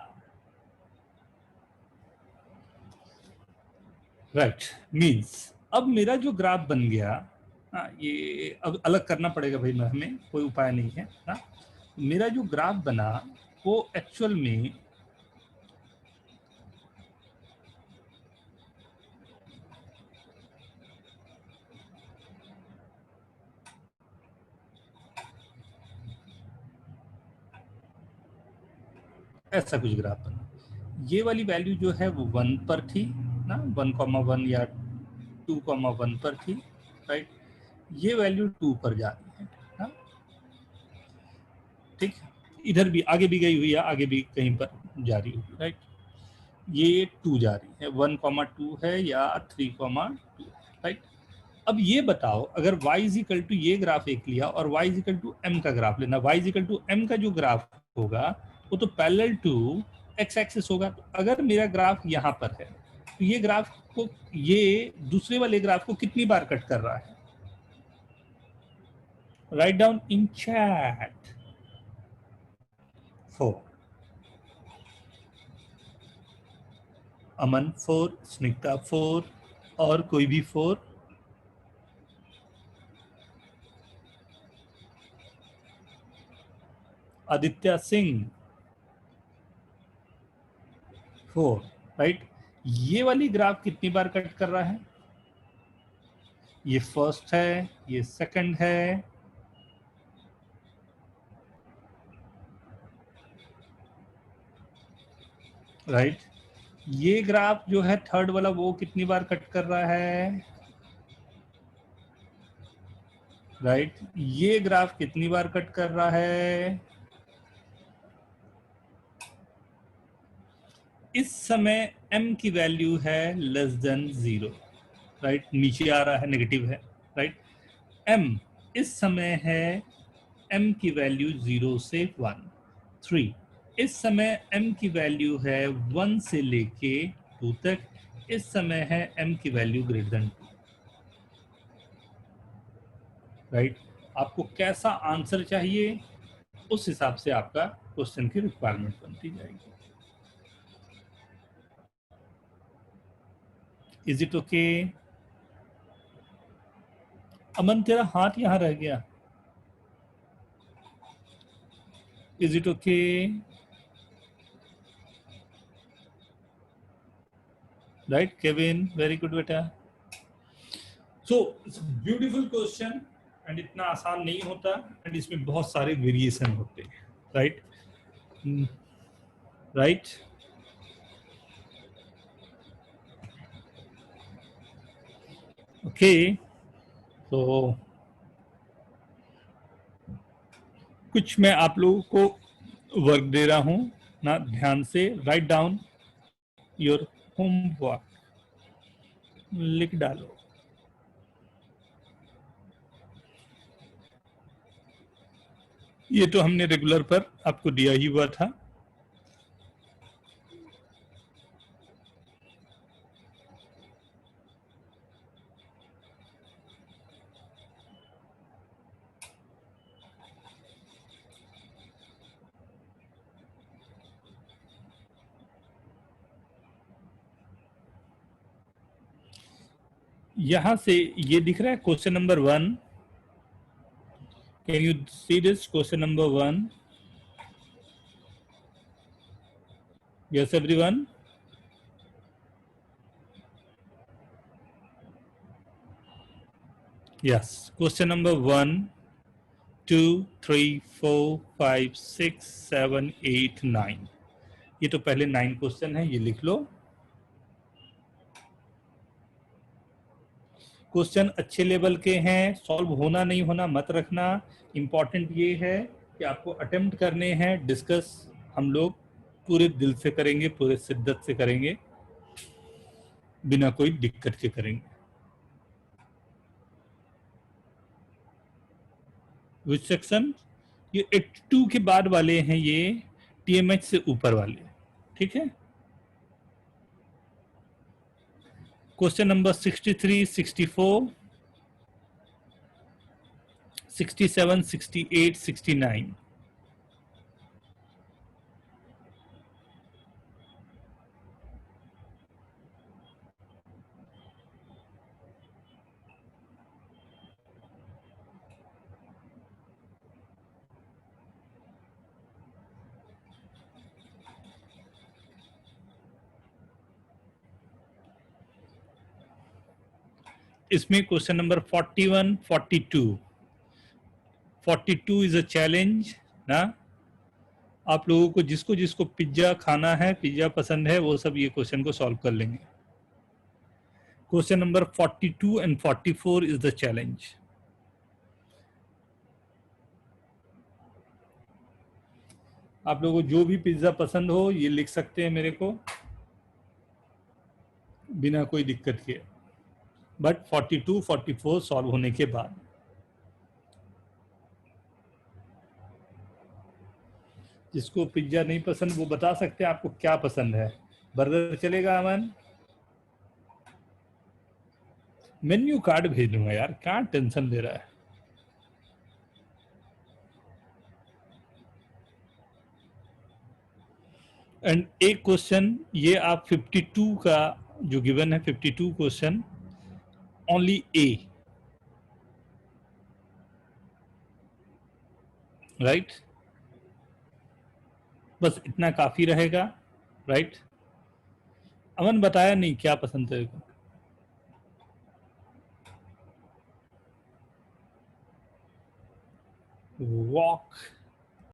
राइट। मीन्स अब मेरा जो ग्राफ बन गया, ये अब अलग करना पड़ेगा भाई, हमें कोई उपाय नहीं है ना। मेरा जो ग्राफ बना वो एक्चुअल में ऐसा कुछ ग्राफ बना। ये वाली वैल्यू जो है वो 1 पर थी ना, 1, 1 या 2, 1 पर थी। राइट। ये वैल्यू 2 पर जा रही है ना। ठीक। इधर भी आगे भी गई हुई है, आगे भी कहीं पर जा रही होगी। राइट। ये 2 जा रही है, 1,2 है या 3,2, राइट। अब ये बताओ, अगर y इज इक्वल टू ये ग्राफ एक लिया और y is equal to m का ग्राफ लेना, y is equal to m का जो ग्राफ होगा वो तो पैरेलल टू x एक्सिस होगा। तो अगर मेरा ग्राफ यहाँ पर है तो ये ग्राफ को, ये दूसरे वाले ग्राफ को कितनी बार कट कर रहा है? Write down in chat. 4। अमन 4, स्निग्धा 4, और कोई भी 4? आदित्य सिंह 4, राइट। ये वाली ग्राफ कितनी बार कट कर रहा है? ये फर्स्ट है, ये सेकंड है, राइट। ये ग्राफ जो है थर्ड वाला वो कितनी बार कट कर रहा है? राइट। ये ग्राफ कितनी बार कट कर रहा है? इस समय m की वैल्यू है लेस देन 0, राइट। नीचे आ रहा है, नेगेटिव है, राइट। m इस समय है, m की वैल्यू 0 से 1। 3 इस समय m की वैल्यू है 1 से लेके 2 तक। इस समय है m की वैल्यू ग्रेटर देन 2, राइट। आपको कैसा आंसर चाहिए, उस हिसाब से आपका क्वेश्चन की रिक्वायरमेंट बनती जाएगी। Is it okay? अमन तेरा हाथ यहाँ रह गया। Is it okay? Right Kevin, very good बेटा। So it's beautiful question and इतना आसान नहीं होता एंड इसमें बहुत सारे वेरिएशन होते हैं, राइट। राइट। ओके, तो कुछ मैं आप लोगों को वर्क दे रहा हूं ना, ध्यान से राइट डाउन योर होमवर्क, लिख डालो। ये तो हमने रेगुलर पर आपको दिया ही हुआ था। यहां से ये दिख रहा है question number 1। Can you see this question number 1? Yes everyone? Yes, question number 1, 2, 3, 4, 5, 6, 7, 8, 9। ये तो पहले 9 क्वेश्चन है, ये लिख लो। क्वेश्चन अच्छे लेवल के हैं, सॉल्व होना नहीं होना मत रखना। इंपॉर्टेंट ये है कि आपको अटेम्प्ट करने हैं। डिस्कस हम लोग पूरे दिल से करेंगे, पूरे शिद्दत से करेंगे, बिना कोई दिक्कत के करेंगे। Which section? ये 82 के बाद वाले हैं, ये TMH से ऊपर वाले, ठीक है। Question number 63, 64, 67, 68, 69। इसमें question number 41, 42। 42 is a challenge ना। आप लोगों को जिसको जिसको पिज्जा खाना है, पिज्जा पसंद है, वो सब ये क्वेश्चन को सॉल्व कर लेंगे। Question number 42 and 44 is the challenge. आप लोगों को जो भी पिज्जा पसंद हो ये लिख सकते हैं मेरे को। बिना कोई दिक्कत के, बट 42 44 सॉल्व होने के बाद। जिसको पिज्जा नहीं पसंद वो बता सकते हैं आपको क्या पसंद है। बर्गर चलेगा अमन? मेन्यू कार्ड भेज दूंगा यार, क्या टेंशन ले रहा है। एंड एक क्वेश्चन ये आप 52 का जो गिवन है 52 क्वेश्चन ओनली ए, राइट? बस इतना काफी रहेगा, राइट? अमन बताया नहीं क्या पसंद है। वॉक